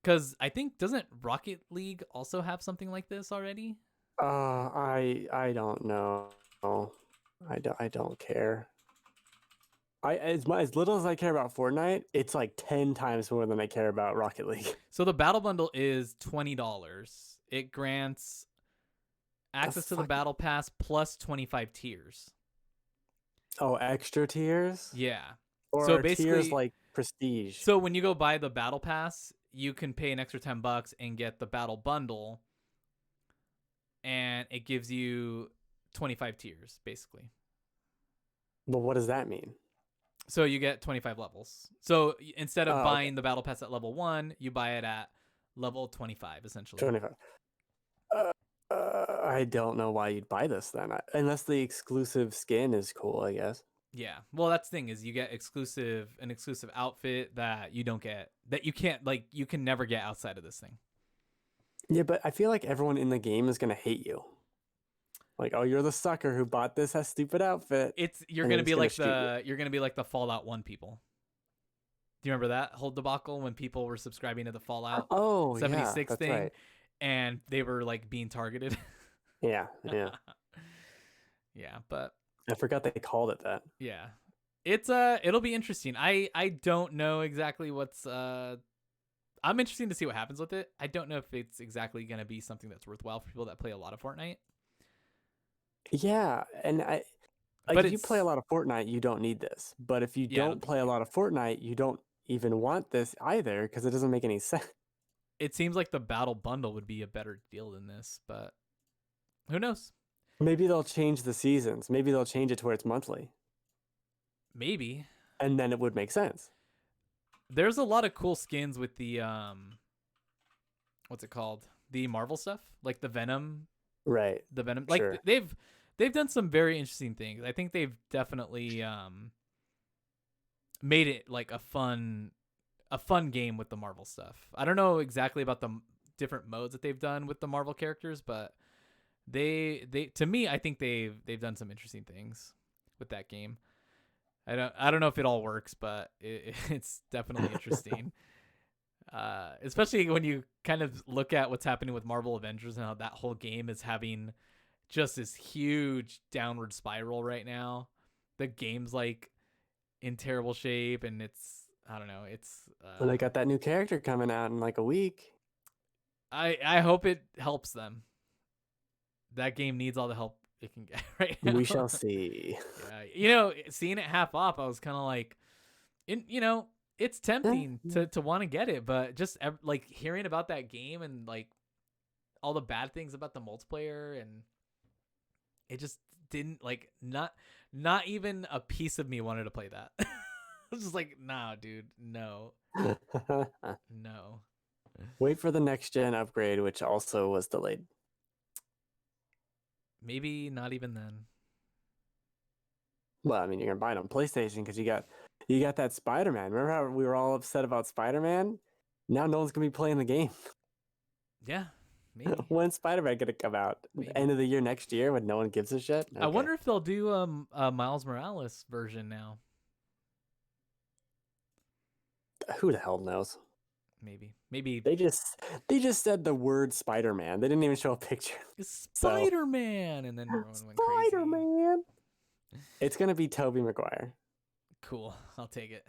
Because I think, doesn't Rocket League also have something like this already? I don't know. I don't care. As little as I care about Fortnite, it's like 10 times more than I care about Rocket League. So the battle bundle is $20. It grants access to the battle pass plus 25 tiers. Oh, extra tiers? Yeah. Or so basically, tiers like prestige. So when you go buy the battle pass, you can pay an extra $10 and get the battle bundle, and it gives you 25 tiers basically. But what does that mean? So you get 25 levels. So instead of buying the battle pass at level 1, you buy it at level 25 essentially. 25. I don't know why you'd buy this then, unless the exclusive skin is cool, I guess. Yeah. Well, that's the thing is you get an exclusive outfit that you don't get that you can't like you can never get outside of this thing. Yeah, but I feel like everyone in the game is gonna hate you. Like, oh, you're the sucker who bought this stupid outfit, It's and they're just gonna shoot you. you're gonna be like the Fallout 1 people. Do you remember that whole debacle when people were subscribing to the Fallout Oh yeah, 76 that's thing right. and they were like being targeted? Yeah, yeah. Yeah, but I forgot they called it that. yeah. It's it'll be interesting. I don't know exactly what's I'm interested to see what happens with it. I don't know if it's exactly going to be something that's worthwhile for people that play a lot of Fortnite. Yeah, and like But if you play a it's lot of Fortnite, you don't need this. But if you yeah, I don't don't think you play a do. lot of Fortnite, you don't even want this either because it doesn't make any sense. It seems like the battle bundle would be a better deal than this, but who knows? Maybe they'll change the seasons. Maybe they'll change it to where it's monthly, Maybe. and then it would make sense. There's a lot of cool skins with the what's it called? The Marvel stuff, like Right. the Venom. Like Sure. they've done some very interesting things. I think they've definitely made it like a fun game with the Marvel stuff. I don't know exactly about the different modes that they've done with the Marvel characters, but they to me I think they've done some interesting things with that game. I don't know if it all works, but it's definitely interesting. Especially when you kind of look at what's happening with Marvel Avengers and how that whole game is having just this huge downward spiral right now. The game's like in terrible shape, and it's I don't know. It's And they got that new character coming out in like a week. I hope it helps them. That game needs all the help it can get right now. We shall see. Yeah, you know, seeing it half off, I was kind of like, you know, it's tempting to want to get it, but just like hearing about that game and like all the bad things about the multiplayer, and it just didn't like not even a piece of me wanted to play that. I was just like, nah, dude, no, no. Wait for the next gen upgrade, which also was delayed. Maybe not even then. Well, I mean, you're gonna buy it on PlayStation because you got that Spider-Man. Remember how we were all upset about Spider-Man? Now no one's gonna be playing the game. Yeah, maybe. When's Spider-Man gonna come out? Maybe. End of the year next year when no one gives a shit? Okay. I wonder if they'll do a Miles Morales version now. Who the hell knows? Maybe They just said the word Spider-Man. They didn't even show a picture. it's Spider-Man, and then everyone went crazy. Spider-Man. It's gonna be Tobey Maguire, Cool, I'll take it.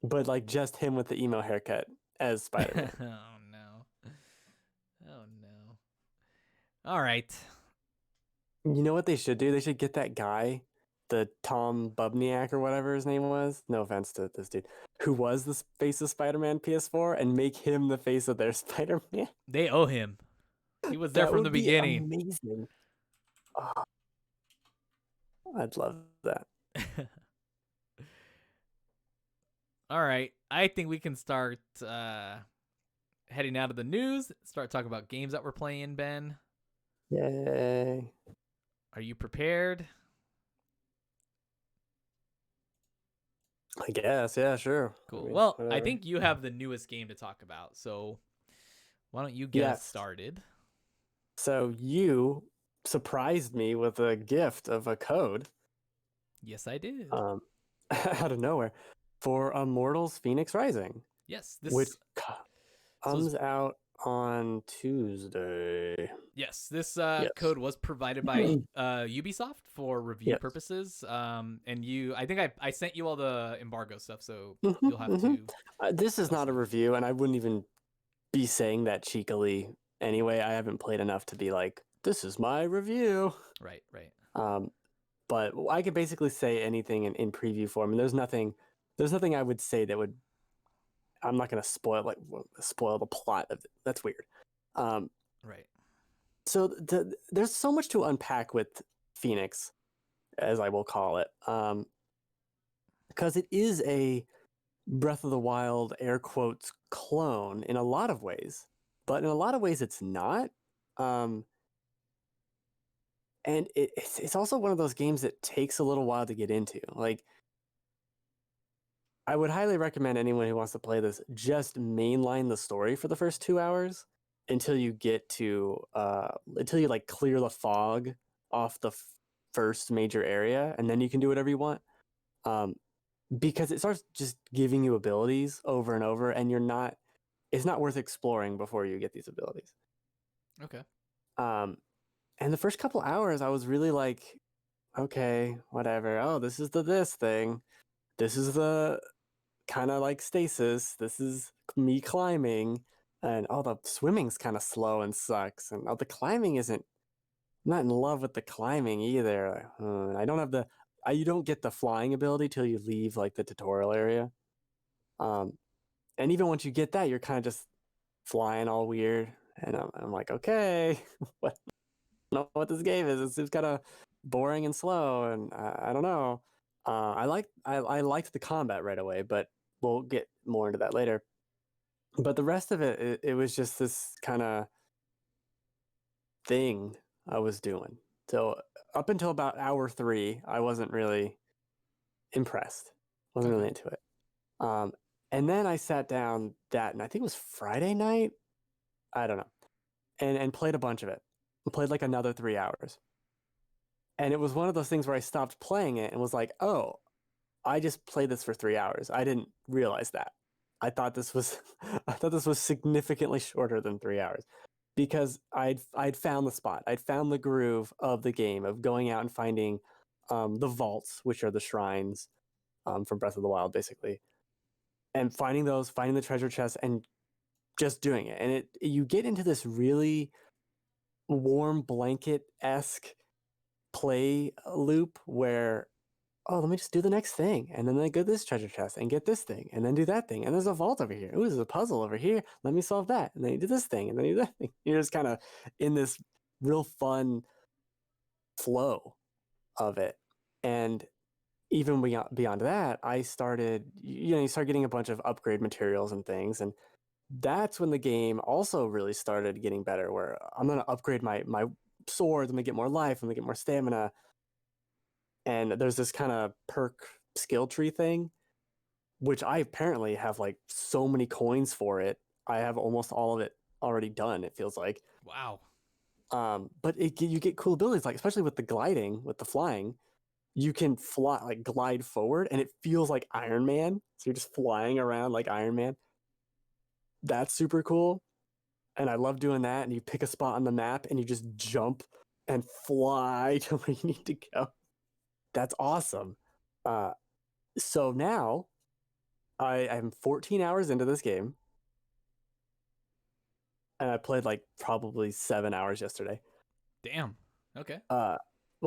but like just him with the emo haircut as Spider-Man. Oh no. Oh no. All right. You know what they should do? They should get that guy, the Tom Bubniak or whatever his name was. No offense to this dude, who was the face of Spider-Man PS4, and make him the face of their Spider-Man. They owe him. He was there That from the would be beginning. amazing. Oh, I'd love that. All right. I think we can start heading out of the news, start talking about games that we're playing, Ben. Yay. Are you prepared? I guess, yeah, sure. Cool. I mean, Well, I whatever. think you have the newest game to talk about, so why don't you get us Yes. started? So you surprised me with a gift of a code Yes, I did. out of nowhere for Immortals Fenyx Rising, Yes, which this comes out on Tuesday. yes, this Yes. code was provided by Ubisoft for review Yes. purposes. And I think I sent you all the embargo stuff, so Mhm, you'll have mhm. to. This is not a review, and I wouldn't even be saying that cheekily anyway. I haven't played enough to be like, this is my review. Right, right. But I could basically say anything in preview form, and there's nothing I would say that would. I'm not gonna spoil the plot of it. That's weird. Right. So there's so much to unpack with Phoenix, as I will call it, because it is a Breath of the Wild air quotes clone in a lot of ways, but in a lot of ways it's not. And it's also one of those games that takes a little while to get into. Like, I would highly recommend anyone who wants to play this just mainline the story for the first 2 hours until you get to until you like clear the fog off the first major area, and then you can do whatever you want. Um, because it starts just giving you abilities over and over, and it's not worth exploring before you get these abilities. Okay. Um, and the first couple hours, I was really like, okay, whatever. Oh, this is this thing. This is the kind of like stasis. This is me climbing. And oh, the swimming's kind of slow and sucks. And oh, the climbing isn't, I'm not in love with the climbing either. I don't have you don't get the flying ability till you leave like the tutorial area. Um, and even once you get that, you're kind of just flying all weird. And I'm like, okay, what? I don't know what this game is. It's kind of boring and slow, and I don't know. I liked the combat right away, but we'll get more into that later. But the rest of it was just this kind of thing I was doing. So up until about hour 3, I wasn't really impressed. Wasn't Okay. really into it. And then I sat down and I think it was Friday night. I don't know, and played a bunch of it. Played like another 3 hours. And it was one of those things where I stopped playing it and was like, oh, I just played this for 3 hours. I didn't realize that. I thought this was I thought this was significantly shorter than 3 hours because I'd found the spot. I'd found the groove of the game of going out and finding the vaults, which are the shrines from Breath of the Wild, basically, and finding those, finding the treasure chests, and just doing it. And you get into this really warm blanket esque play loop where, oh, let me just do the next thing, and then I get this treasure chest and get this thing, and then do that thing, and there's a vault over here. Ooh, there's a puzzle over here. Let me solve that, and then you do this thing, and then you do that thing. You're just kind of in this real fun flow of it, and even beyond that, I started, you start getting a bunch of upgrade materials and things, and that's when the game also really started getting better. Where I'm gonna upgrade my swords, I'm gonna get more life, I'm gonna get more stamina, and there's this kind of perk skill tree thing, which I apparently have like so many coins for it. I have almost all of it already done, it feels like. Wow. But you get cool abilities, like especially with the gliding, with the flying, you can fly, like glide forward, and it feels like Iron Man. So you're just flying around like Iron Man. That's super cool. And I love doing that. And you pick a spot on the map and you just jump and fly to where you need to go. That's awesome. Uh, so now I'm 14 hours into this game, and I played like probably 7 hours yesterday. Damn. Okay. Well,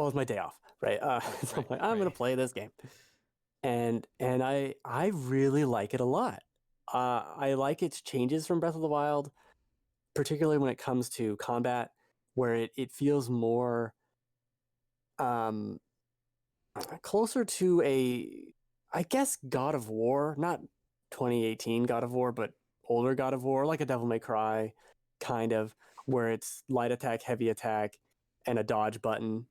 it's my day off, right? So I'm Right. like, I'm Right. gonna play this game, and I really like it a lot. I like its changes from Breath of the Wild, particularly when it comes to combat, where it feels more um closer to I guess God of War, not 2018 God of War, but older God of War, like a Devil May Cry, kind of, where it's light attack, heavy attack, and a dodge button,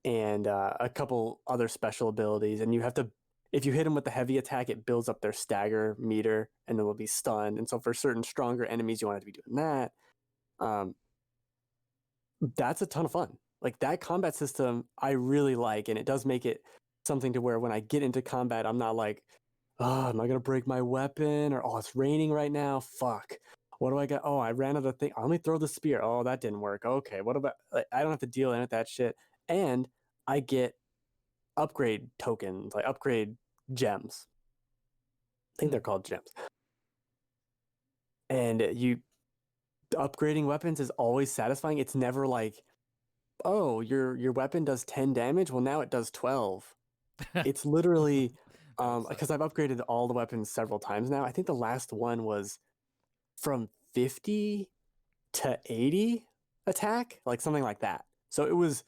and a couple other special abilities. And you have to, if you hit them with the heavy attack, it builds up their stagger meter, and then they'll be stunned. And so for certain stronger enemies, you want to be doing that. Um, that's a ton of fun. Like that combat system, I really like, and it does make it something to where when I get into combat, I'm not like, oh, am I gonna break my weapon? Or oh, it's raining right now. Fuck. What do I got? Oh, I ran out of thing. Oh, let me throw the spear. Oh, that didn't work. Okay, what about? Like, I don't have to deal with that shit, and I get upgrade tokens, like upgrade gems. I think Hmm. they're called gems. And upgrading weapons is always satisfying. It's never like, oh, your weapon does 10 damage. Well, now it does 12. It's literally That would suck. because I've upgraded all the weapons several times now. I think the last one was from 50 to 80 attack, like something like that. So it was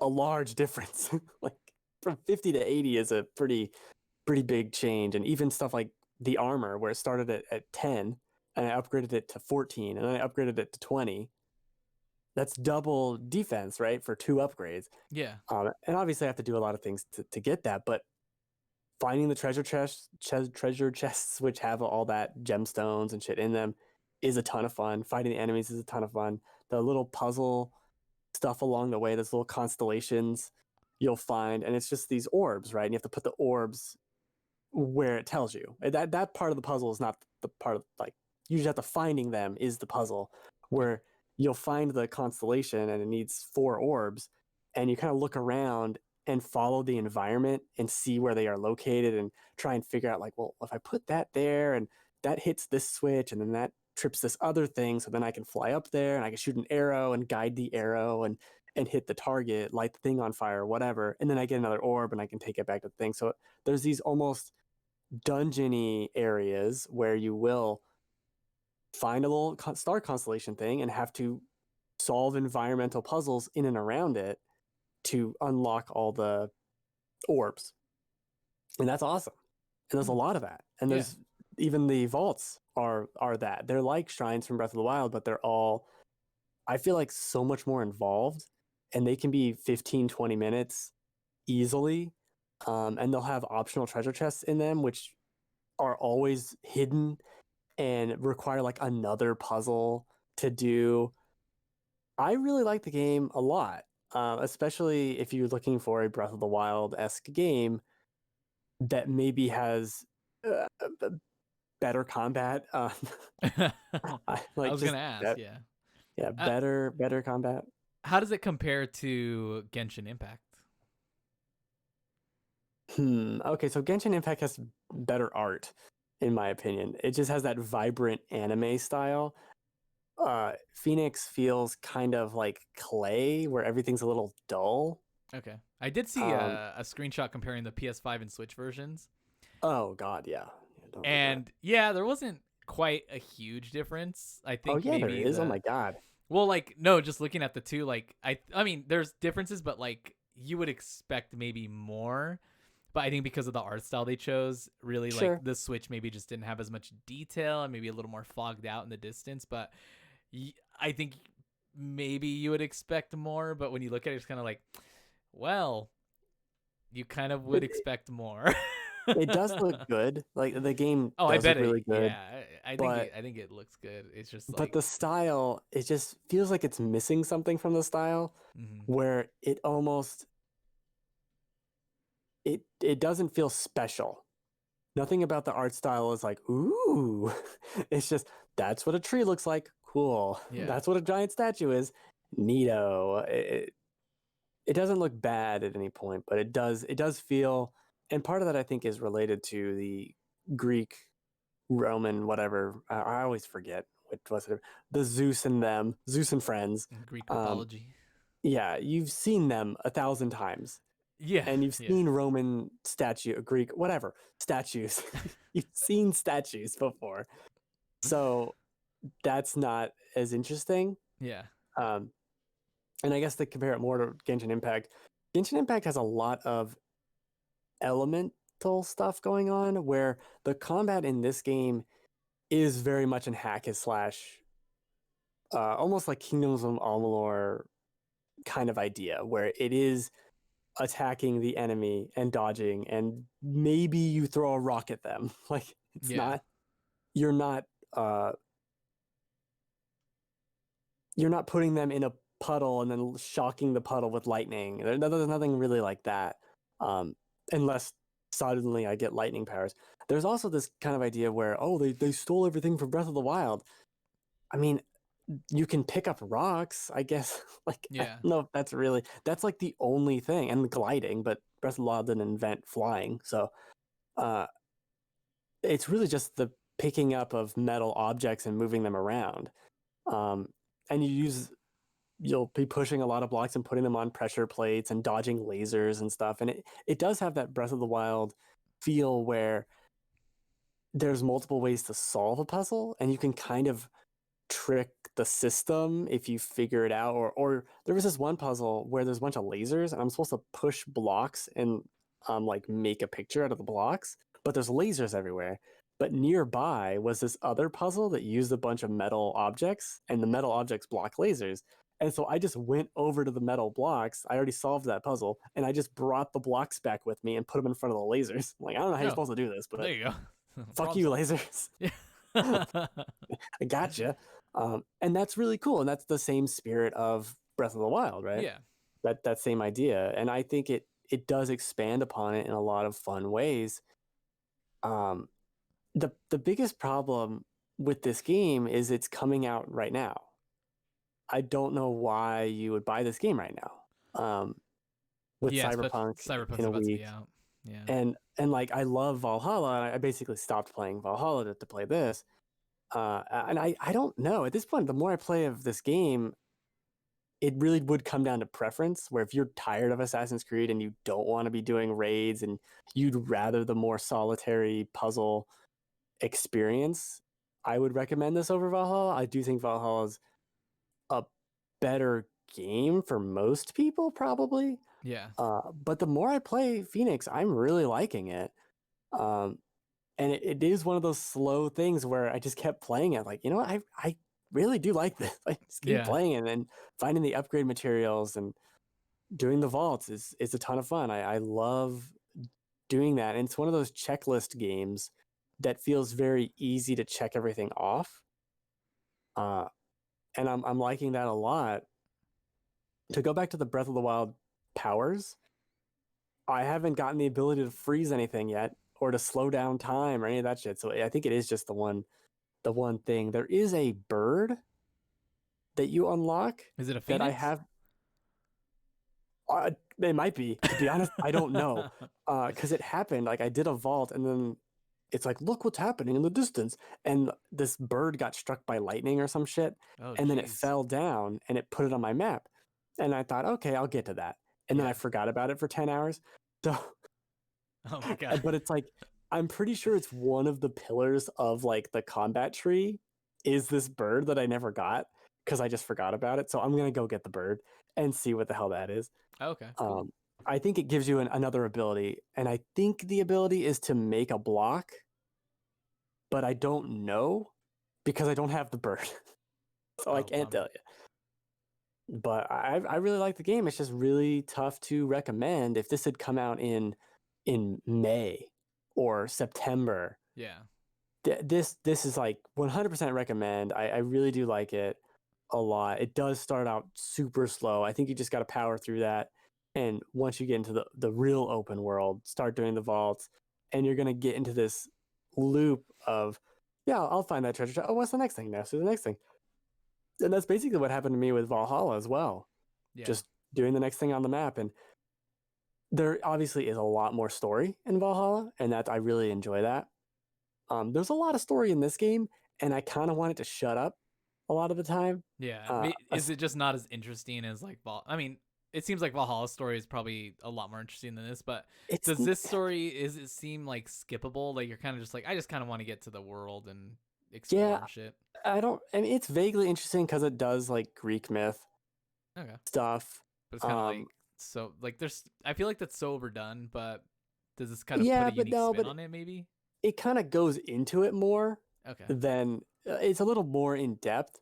a large difference. Like from 50 to 80 is a pretty big change. And even stuff like the armor, where it started at 10 and I upgraded it to 14 and then I upgraded it to 20. that's double defense, right? For 2 upgrades. Yeah. And obviously I have to do a lot of things to get that, but finding the treasure chests which have all that gemstones and shit in them is a ton of fun. Fighting the enemies is a ton of fun. The little puzzle stuff along the way, those little constellations you'll find, and it's just these orbs, right? And you have to put the orbs where it tells you. That part of the puzzle is not the part of like you just have to finding them is the puzzle Okay. where you'll find the constellation and it needs 4 orbs, and you kind of look around and follow the environment and see where they are located and try and figure out like, well, if I put that there and that hits this switch and then that trips this other thing, so then I can fly up there and I can shoot an arrow and guide the arrow and hit the target, light the thing on fire, whatever, and then I get another orb and I can take it back to the thing. So there's these almost dungeony areas where you will find a little star constellation thing and have to solve environmental puzzles in and around it to unlock all the orbs. And that's awesome. And there's a Hmm. lot of that. And Yeah. there's even the vaults are that. They're like shrines from Breath of the Wild, but they're all I feel like so much more involved, and they can be 15 20 minutes easily. And they'll have optional treasure chests in them which are always hidden and require like another puzzle to do. I really like the game a lot, especially if you're looking for a Breath of the Wild esque game that maybe has better combat. I Like was just gonna ask. Yeah. yeah, Uh, better combat. how does it compare to Genshin Impact? Okay, so Genshin Impact has better art, in my opinion. It just has that vibrant anime style. Phoenix feels kind of like clay, where everything's a little dull. Okay. I did see Um, a screenshot comparing the PS5 and Switch versions. oh God, yeah, don't do that. And yeah, there wasn't quite a huge difference. I Oh think yeah, there maybe is. Oh my the God. well, like no, just looking at the two, like I mean, there's differences, but like you would expect maybe more. But I think because of the art style they chose, really like Sure. the Switch maybe just didn't have as much detail and maybe a little more fogged out in the distance. But I think maybe you would expect more. But when you look at it, it's kind of like, well, you kind of would It, expect more. it does look good. Like the game Oh, I does bet look it. really good, Yeah, I think but it looks good. It's just but like, the style, it just feels like it's missing something from the style mm-hmm. where it almost it doesn't feel special. Nothing about the art style is like, ooh. It's just that's what a tree looks like. Cool. Yeah, That's what a giant statue is. Neato. It doesn't look bad at any point, but it does feel, and part of that I think is related to the Greek, Roman, whatever. I always forget what was it. The Zeus and them, Zeus and friends. Greek Um, mythology. yeah, you've seen them 1,000 times, Yeah, and you've yeah, seen Roman statue, Greek, whatever statues. You've seen statues before, so that's not as interesting. yeah, Um, and I guess to compare it more to Genshin Impact has a lot of elemental stuff going on where the combat in this game is very much an hack and slash, almost like Kingdoms of Amalur kind of idea, where it is attacking the enemy and dodging, and maybe you throw a rock at them. Like it's yeah, not you're not uh, you're not putting them in a puddle and then shocking the puddle with lightning. There's nothing really like that, um, unless suddenly I get lightning powers. There's also this kind of idea where, oh, they stole everything from Breath of the Wild. I mean, you can pick up rocks, I guess. Like I yeah, don't know if that's like the only thing, and gliding. But Breath of the Wild didn't invent flying, so uh, it's really just the picking up of metal objects and moving them around. Um, and you'll be pushing a lot of blocks and putting them on pressure plates and dodging lasers and stuff. And it does have that Breath of the Wild feel where there's multiple ways to solve a puzzle, and you can kind of trick the system if you figure it out. Or there was this one puzzle where there's a bunch of lasers and I'm supposed to push blocks and like make a picture out of the blocks, but there's lasers everywhere. But nearby was this other puzzle that used a bunch of metal objects, and the metal objects block lasers. And so I just went over to the metal blocks. I already solved that puzzle, and I just brought the blocks back with me and put them in front of the lasers. I'm like, I don't know how you're No, supposed to do this, there but you go. fuck Problem you, solved. lasers. Yeah. I gotcha. And that's really cool. And that's the same spirit of Breath of the Wild, right? Yeah. That same idea. And I think it does expand upon it in a lot of fun ways. Um, the biggest problem with this game is it's coming out right now. I don't know why you would buy this game right now. With Yeah, especially Cyberpunk Cyberpunk's in a about to be week. out. Yeah. And like I love Valhalla. And I basically stopped playing Valhalla to play this. And I don't know. At this point, the more I play of this game, it really would come down to preference. Where if you're tired of Assassin's Creed and you don't want to be doing raids and you'd rather the more solitary puzzle experience, I would recommend this over Valhalla. I do think Valhalla is a better game for most people, probably. Yeah. But the more I play Phoenix, I'm really liking it. Um, and it is one of those slow things where I just kept playing it. Like, you know what? I really do like this. I just keep Yeah. playing it, and finding the upgrade materials and doing the vaults is a ton of fun. I love doing that. And it's one of those checklist games that feels very easy to check everything off. Uh, and I'm liking that a lot. To go back to the Breath of the Wild powers, I haven't gotten the ability to freeze anything yet or to slow down time or any of that shit. So I think it is just the one thing. There is a bird that you unlock Is it a that I phoenix? have. It might be. To be honest, I don't know. Because it happened. Like I did a vault, and then it's like, look what's happening in the distance, and this bird got struck by lightning or some shit, Oh, and then it jeez. fell down, and it put it on my map, and I thought, okay, I'll get to that, and then I Yeah. forgot about it for 10 hours. So, Oh my god. but it's like I'm pretty sure it's one of the pillars of like the combat tree is this bird that I never got because I just forgot about it. So I'm gonna go get the bird and see what the hell that is. Okay. Cool. Um, I think it gives you another ability, and I think the ability is to make a block, but I don't know because I don't have the bird, so I Oh, can't tell bummer. you. But I really like the game. It's just really tough to recommend. If this had come out in May or September, Yeah. this is like 100% recommend. I really do like it a lot. It does start out super slow. I think you just got to power through that. And once you get into the real open world, start doing the vaults, and you're going to get into this loop of, yeah, I'll find that treasure. Oh, what's the next thing now? So the next thing. And that's basically what happened to me with Valhalla as well. Yeah. Just doing the next thing on the map. And there obviously is a lot more story in Valhalla, and that I really enjoy that. There's a lot of story in this game, and I kind of want it to shut up a lot of the time. Yeah. Uh, Is it just not as interesting as like Val? I mean, it seems like Valhalla's story is probably a lot more interesting than this, but it's does this story is it seem like skippable? Like you're kind of just like I just kind of want to get to the world and explore yeah, and shit. I don't. I mean, it's vaguely interesting because it does like Greek myth Okay. stuff. But it's kind of like Um, so like there's I feel like that's so overdone, but does this kind of put yeah, a but unique no, spin but on it maybe? it kind of goes into it more Okay. than it's a little more in depth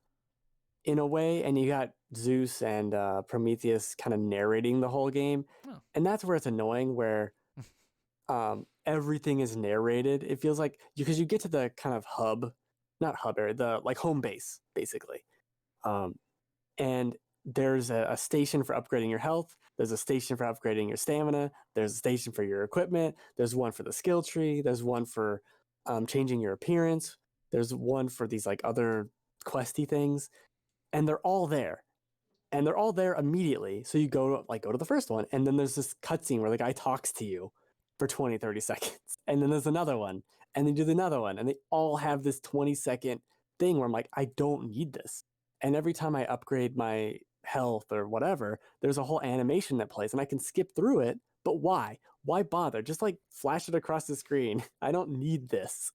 in a way. And you got Zeus and Prometheus kind of narrating the whole game, Oh. and that's where it's annoying. Where everything is narrated. It feels like because you get to the kind of hub, not hub area, the like home base basically, um, and there's a station for upgrading your health. There's a station for upgrading your stamina. There's a station for your equipment. There's one for the skill tree. There's one for changing your appearance. There's one for these like other questy things, and they're all there and they're all there immediately. So you go to the first one, and then there's this cutscene where the guy talks to you for 20, 30 seconds. And then there's another one, and then you do another one, and they all have this 20-second thing where I'm like, I don't need this. And every time I upgrade my health or whatever, there's a whole animation that plays, and I can skip through it. But why? Why bother? Just like flash it across the screen. I don't need this.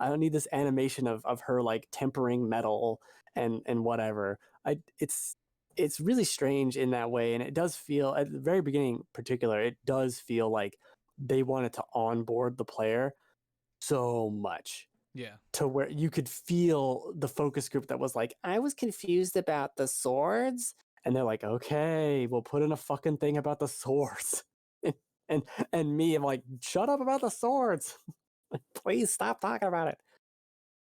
I don't need this animation of her like tempering metal and whatever. It's really strange in that way, and it does feel at the very beginning in particular, it does feel like they wanted to onboard the player so much Yeah. to where you could feel the focus group that was like, I was confused about the swords And they're like, okay, we'll put in a fucking thing about the swords. and and me, I'm like, shut up about the swords. Please stop talking about it.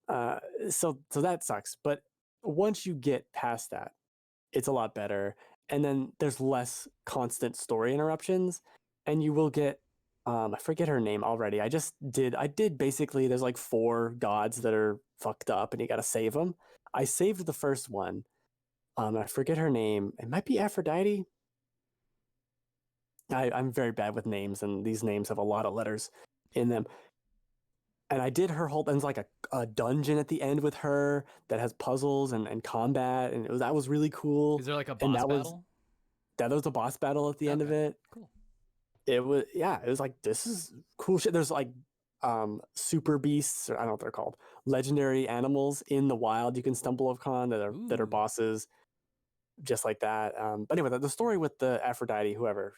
Uh, so that sucks. But once you get past that, it's a lot better. And then there's less constant story interruptions, and you will get I forget her name already. I did basically there's like 4 gods that are fucked up and you got to save them. I saved the first one. I forget her name. It might be Aphrodite. I'm very bad with names, and these names have a lot of letters in them. And I did her whole, and it's like a dungeon at the end with her that has puzzles and combat, and that was really cool. Is there like a And boss battle? that was a boss battle at the end of Okay, it. cool. It was, yeah, it was like, this is cool shit. There's like super beasts, or I don't know what they're called, legendary animals in the wild you can stumble upon that are Ooh. bosses, just like that. But anyway, the story with the Aphrodite, whoever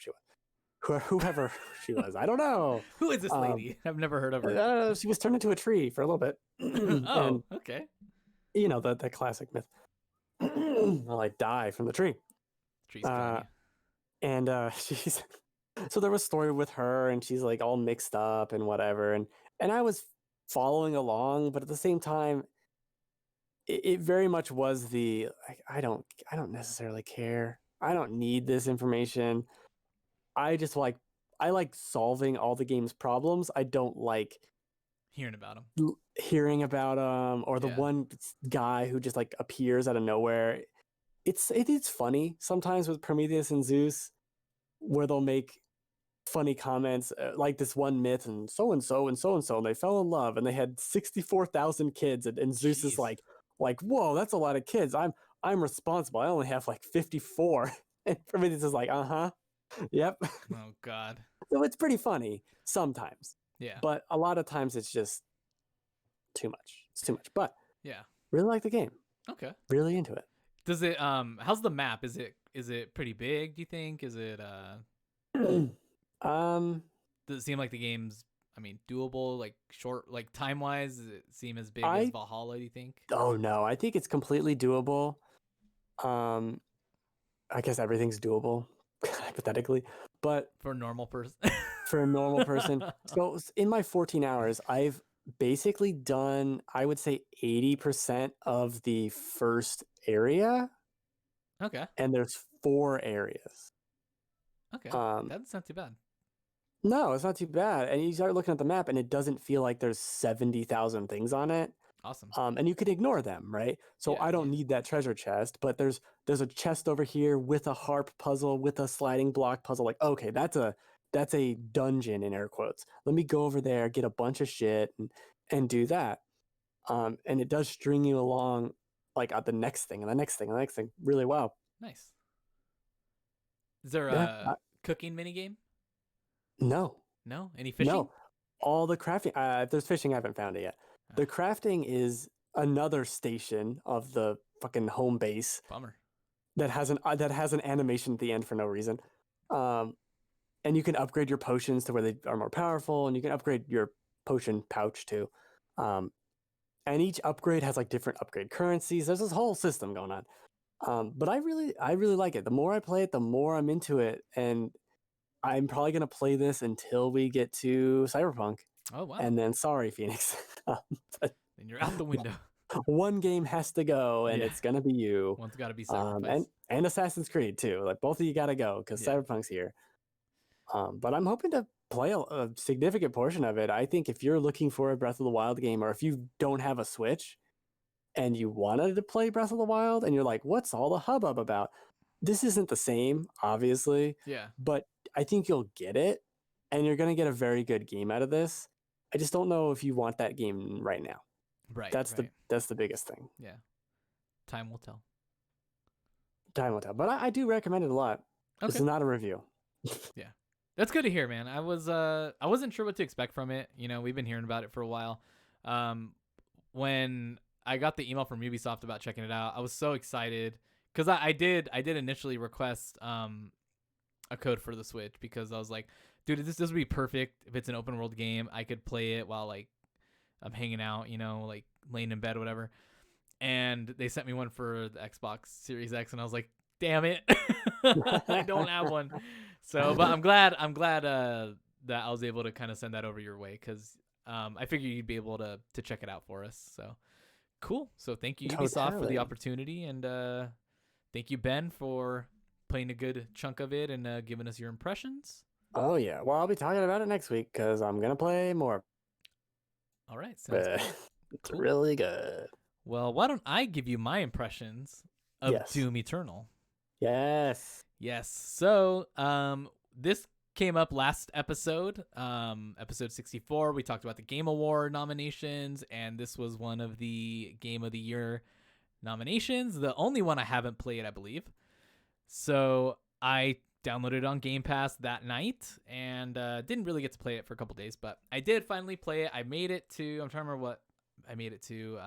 she was, I don't know. Who is this Um, lady? I've never heard of her. she was turned into a tree for a little bit, Oh, and okay. you know the classic myth. I'll like die from the tree. Tree's killing Uh, you. and she's so there was a story with her, and she's like all mixed up and whatever, and I was following along, but at the same time, it very much was the like, I don't necessarily care. I don't need this information. I just like I like solving all the game's problems. I don't like Hearing about him. hearing about them or the Yeah. one guy who just like appears out of nowhere. It's funny sometimes with Prometheus and Zeus, where they'll make funny comments like this one myth and so and so and so and so, and they fell in love and they had 64,000 kids, and Zeus is Jeez. like whoa, that's a lot of kids. I'm responsible. I only have like 54. And Prometheus is like, uh-huh, yep. Oh God. So it's pretty funny sometimes, Yeah. but a lot of times it's just too much. It's too much. But Yeah. really like the game. Okay. Really into it. Does it how's the map? Is it pretty big, do you think? Is it um, does it seem like the game's, I mean, doable, like short, like time-wise? Does it seem as big as I Valhalla, do you think? oh no, I think it's completely doable. Um, I guess everything's doable, hypothetically, but For a normal person? for a normal person. So in my 14 hours, I've basically done, I would say 80% of the first area, Okay. and there's 4 areas. Okay. Um, That's not too bad. no, it's not too bad. And you start looking at the map, and it doesn't feel like there's 70,000 things on it. Awesome. And you can ignore them, right? So Yeah, I don't yeah. need that treasure chest, but there's a chest over here with a harp puzzle, with a sliding block puzzle. Like, okay, that's a dungeon in air quotes. Let me go over there, get a bunch of shit, and do that. And it does string you along, like at the next thing and the next thing and the next thing, really well. Nice. Is there Yeah. a cooking mini game? No, No? Any fishing? no. All the crafting. If there's fishing, I haven't found it yet. The crafting is another station of the fucking home base Bummer. that has an animation at the end for no reason. And you can upgrade your potions to where they are more powerful, and you can upgrade your potion pouch too. And each upgrade has like different upgrade currencies. There's this whole system going on. But I really like it. The more I play it, the more I'm into it, and I'm probably gonna play this until we get to Cyberpunk. Oh wow. And then sorry, Phoenix. Then you're out the window. One game has to go, and Yeah. it's gonna be you. One's got to be sacrificed. And Assassin's Creed too. Like both of you gotta go because Yeah. Cyberpunk's here. But I'm hoping to play a significant portion of it. I think if you're looking for a Breath of the Wild game, or if you don't have a Switch and you wanted to play Breath of the Wild, and you're like, what's all the hubbub about? This isn't the same, obviously, Yeah. but I think you'll get it, and you're gonna get a very good game out of this. I just don't know if you want that game right now. Right. That's right. the biggest thing. Yeah. Time will tell. Time will tell. But I do recommend it a lot. This Okay. is not a review. That's good to hear, man. I wasn't sure what to expect from it. You know, we've been hearing about it for a while. When I got the email from Ubisoft about checking it out, I was so excited because I did initially request a code for the Switch because I was like, dude, this would be perfect if it's an open world game. I could play it while like I'm hanging out, you know, like laying in bed or whatever. And they sent me one for the Xbox Series X, and I was like, damn it. I don't have one. So, but I'm glad that I was able to kind of send that over your way, because I figured you'd be able to check it out for us. So cool. So thank you, Ubisoft, for the Totally. opportunity, and thank you, Ben, for playing a good chunk of it and giving us your impressions. Oh yeah. Well, I'll be talking about it next week because I'm gonna play more. All right, sounds But good. it's Cool. really good. Well, why don't I give you my impressions of Yes. Doom Eternal? Yes. Yes. So, this came up last episode, episode 64. We talked about the Game Award nominations, and this was one of the Game of the Year nominations. The only one I haven't played, I believe. So I downloaded it on Game Pass that night and didn't really get to play it for a couple days, but I did finally play it. I made it to, I'm trying to remember what I made it to.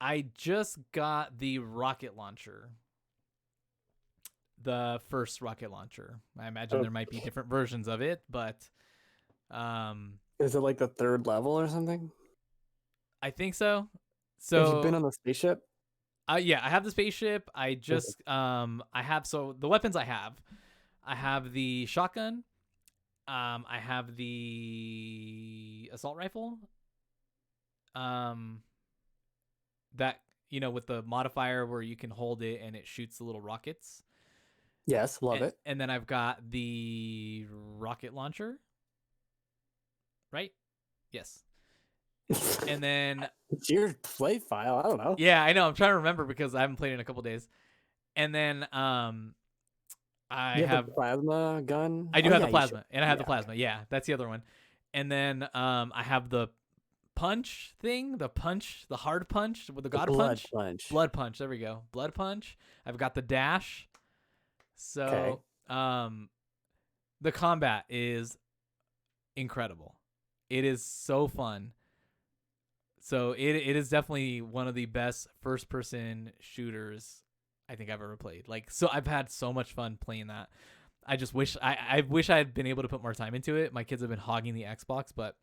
I just got the rocket launcher, the first rocket launcher. I imagine Oh, there might be different versions of it, but is it like the third level or something? I think so. Have you been So on the spaceship? yeah, I have the spaceship. I Okay. just I have, so the weapons I have the shotgun. I have the assault rifle. Um, that, with the modifier where you can hold it and it shoots the little rockets. Yes, love it. And then I've got the rocket launcher. Right? Yes. And then It's your play file. I don't know. yeah, I know. I'm trying to remember because I haven't played it in a couple days. And then I You have have the plasma gun. I do Oh have the yeah, you should. plasma, and I have the Yeah. plasma. Yeah, that's the other one. And then I have the punch thing, the hard punch with the The god blood punch. punch. Blood punch. There we go. Blood punch. I've got the dash. Okay. So, the combat is incredible. It is so fun. So it is definitely one of the best first person shooters I think I've ever played. Like, so I've had so much fun playing that. I just wish I wish I had been able to put more time into it. My kids have been hogging the Xbox, but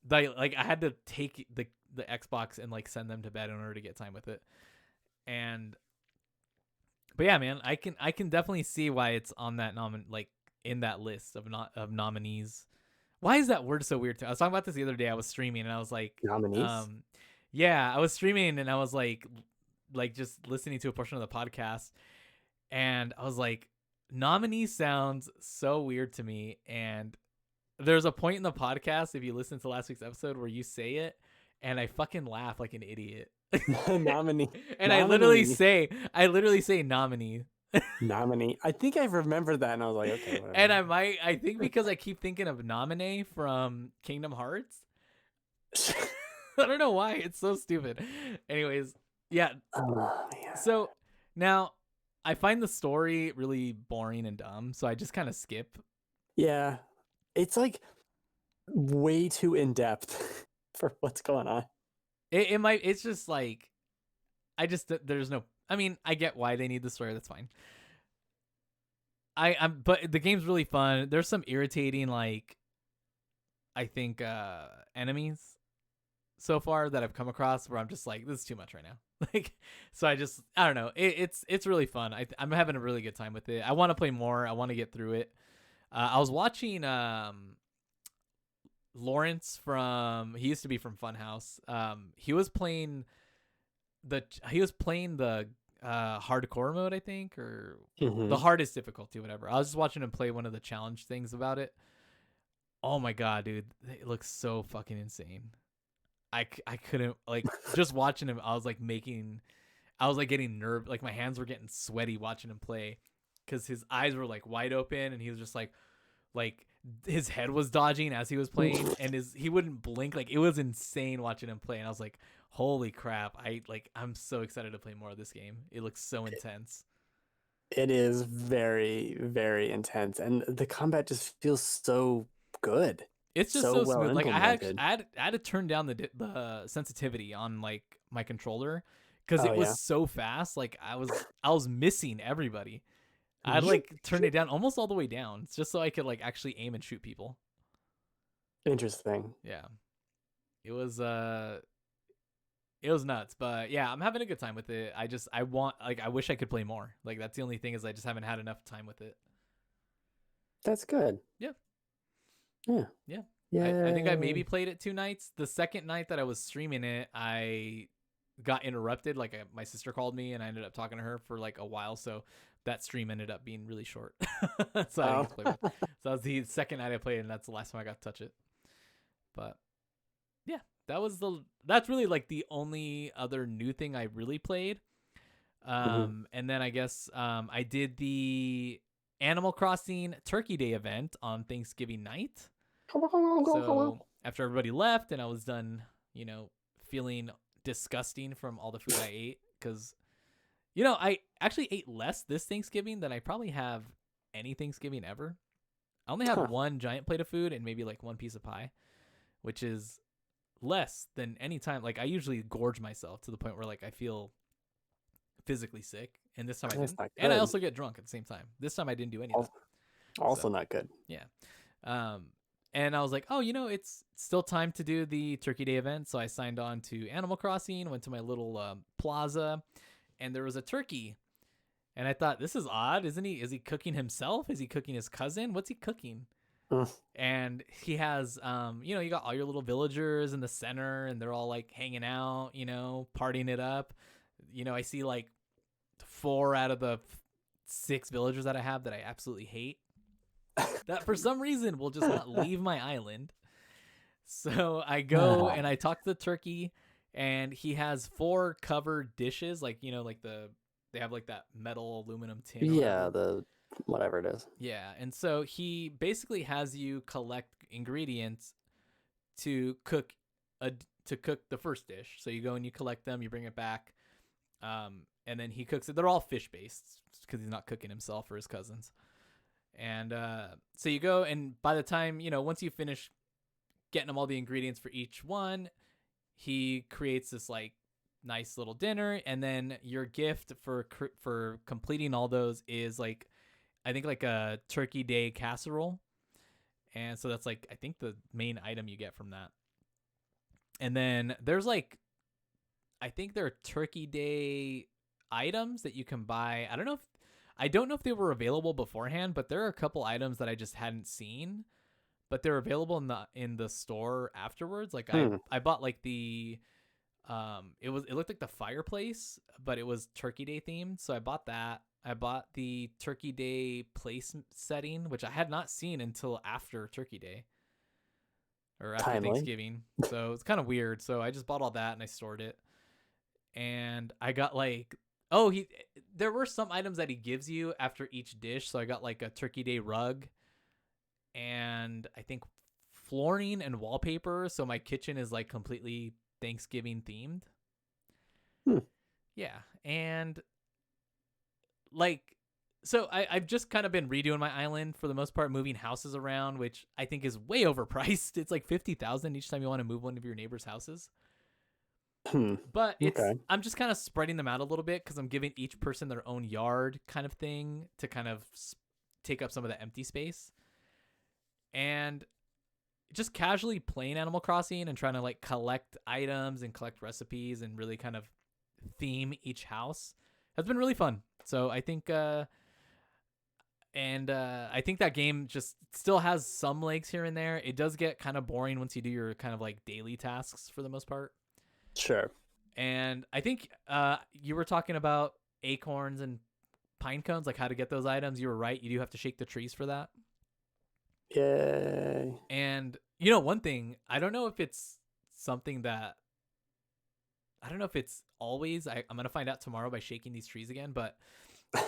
like I had to take the Xbox and like send them to bed in order to get time with it. And but yeah, man, I can definitely see why it's on that like in that list of nominees. Why is that word so weird? I was talking about this the other day. I was streaming and I was like, Nominees. yeah, I was streaming and I was like just listening to a portion of the podcast, and I was like, nominee sounds so weird to me. And there's a point in the podcast, if you listen to last week's episode, where you say it, and I fucking laugh like an idiot. Nominee. And Nominee. I literally say nominee. Nominee. I think I remember that, and I was like, okay, And whatever. I think because I keep thinking of Nominee from Kingdom Hearts. I don't know why. It's so stupid. Anyways, yeah. Oh, man. So now I find the story really boring and dumb, so I just kind of skip. Yeah, it's like way too in depth for what's going on. It might. It's just like there's no. I mean, I get why they need the story. That's fine. But the game's really fun. There's some irritating, like, I think enemies so far that I've come across where I'm just like, this is too much right now. Like, so I don't know. It's really fun. I'm having a really good time with it. I want to play more. I want to get through it. I was watching Lawrence he used to be from Funhouse. He was playing the hardcore mode, I think, or the hardest difficulty, whatever. I was just watching him play one of the challenge things about it. Oh my god, dude, it looks so fucking insane. I couldn't, like, just watching him. I was like getting nerve, like my hands were getting sweaty watching him play, because his eyes were like wide open and he was just like his head was dodging as he was playing, and he wouldn't blink. Like, it was insane watching him play, and I was like, holy crap. I'm so excited to play more of this game. It looks so intense. It is very, very intense, and the combat just feels so good. It's just So so well smooth. Like, implemented. I had to turn down the sensitivity on like my controller, because Oh it was yeah. so fast. Like, I was missing everybody. I'd like turn it down almost all the way down, just so I could like actually aim and shoot people. Interesting. Yeah, it was It was nuts, but yeah, I'm having a good time with it. I want like I wish I could play more. Like that's the only thing is I just haven't had enough time with it. That's good. Yeah, Yeah. yeah. I think I maybe Yay. played it 2 nights. The second night that I was streaming it, I got interrupted. Like my sister called me, and I ended up talking to her for like a while. So that stream ended up being really short. So I didn't Oh. get to play much. So that was the second night I played, and that's the last time I got to touch it. But yeah, that's really like the only other new thing I really played. Mhm. And then I guess I did the Animal Crossing Turkey Day event on Thanksgiving night. So after everybody left and I was done, feeling disgusting from all the food I ate, because I actually ate less this Thanksgiving than I probably have any Thanksgiving ever. I only had Huh. one giant plate of food and maybe like one piece of pie, which is less than any time. Like I usually gorge myself to the point where like I feel physically sick, and this time I That's didn't. not And I good. also get drunk at the same time. This time I didn't do any of that. Also So not good. yeah. Um, and I was like, oh, it's still time to do the Turkey Day event. So I signed on to Animal Crossing, went to my little plaza, and there was a turkey. And I thought, this is odd, isn't he? Is he cooking himself? Is he cooking his cousin? What's he cooking? Mm. And he has, you got all your little villagers in the center, and they're all like hanging out, partying it up. I see like 4 out of the 6 villagers that I have that I absolutely hate, that for some reason will just not leave my island. So I go and I talk to the turkey, and he has 4 covered dishes, like like they have like that metal aluminum tin or Yeah, whatever. the whatever it is. Yeah, and so he basically has you collect ingredients to cook the first dish. So you go and you collect them, you bring it back, and then he cooks it. They're all fish based because he's not cooking himself or his cousins. And so you go, and by the time once you finish getting him all the ingredients for each one, he creates this like nice little dinner, and then your gift for completing all those is like I think like a Turkey Day casserole, and so that's like I think the main item you get from that. And then there's like I think there are Turkey Day items that you can buy. I don't know if they were available beforehand, but there are a couple items that I just hadn't seen, but they're available in the store afterwards. Like Hmm. I bought like the it looked like the fireplace, but it was Turkey Day themed, so I bought that. I bought the Turkey Day place setting, which I had not seen until after Turkey Day or after Timely. Thanksgiving. So it's kind of weird. So I just bought all that and I stored it. And I got like there were some items that he gives you after each dish. So I got like a Turkey Day rug and I think flooring and wallpaper. So my kitchen is like completely Thanksgiving themed. Hmm. Yeah. And like, so I've just kind of been redoing my island for the most part, moving houses around, which I think is way overpriced. It's like 50,000 each time you want to move one of your neighbor's houses. Hmm. But Okay. I'm just kind of spreading them out a little bit because I'm giving each person their own yard kind of thing to kind of take up some of the empty space. And just casually playing Animal Crossing and trying to like collect items and collect recipes and really kind of theme each house has been really fun. So I think I think that game just still has some legs here and there. It does get kind of boring once you do your kind of like daily tasks for the most part. Sure. And I think you were talking about acorns and pine cones, like how to get those items. You were right. You do have to shake the trees for that. Yay. And one thing, I don't know if it's something that I don't know if it's always. I'm gonna find out tomorrow by shaking these trees again. But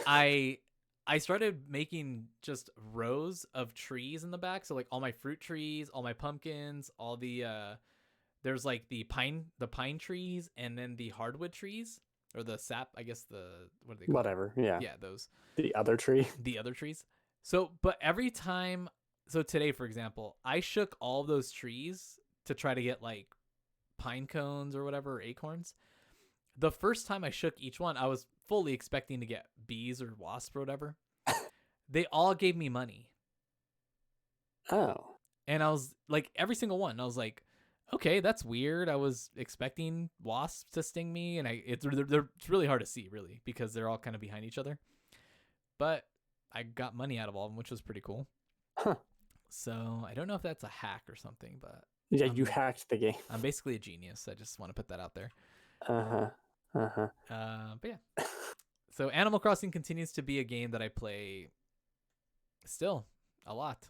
I started making just rows of trees in the back. So like all my fruit trees, all my pumpkins, all the there's like the pine trees, and then the hardwood trees or the sap. I guess what do they call it? Whatever. Yeah. Yeah, those The other tree. the other trees. So, but every time, so today, for example, I shook all of those trees to try to get like pine cones or whatever, or acorns. The first time I shook each one, I was fully expecting to get bees or wasps or whatever. They all gave me money. Oh. And I was like, every single one, I was like, okay, that's weird. I was expecting wasps to sting me, and it's really hard to see, really, because they're all kind of behind each other. But I got money out of all of them, which was pretty cool. Huh. So I don't know if that's a hack or something, but Yeah, you I'm hacked the game. I'm basically a genius. I just want to put that out there. Uh-huh. Uh-huh. But yeah. So Animal Crossing continues to be a game that I play still a lot.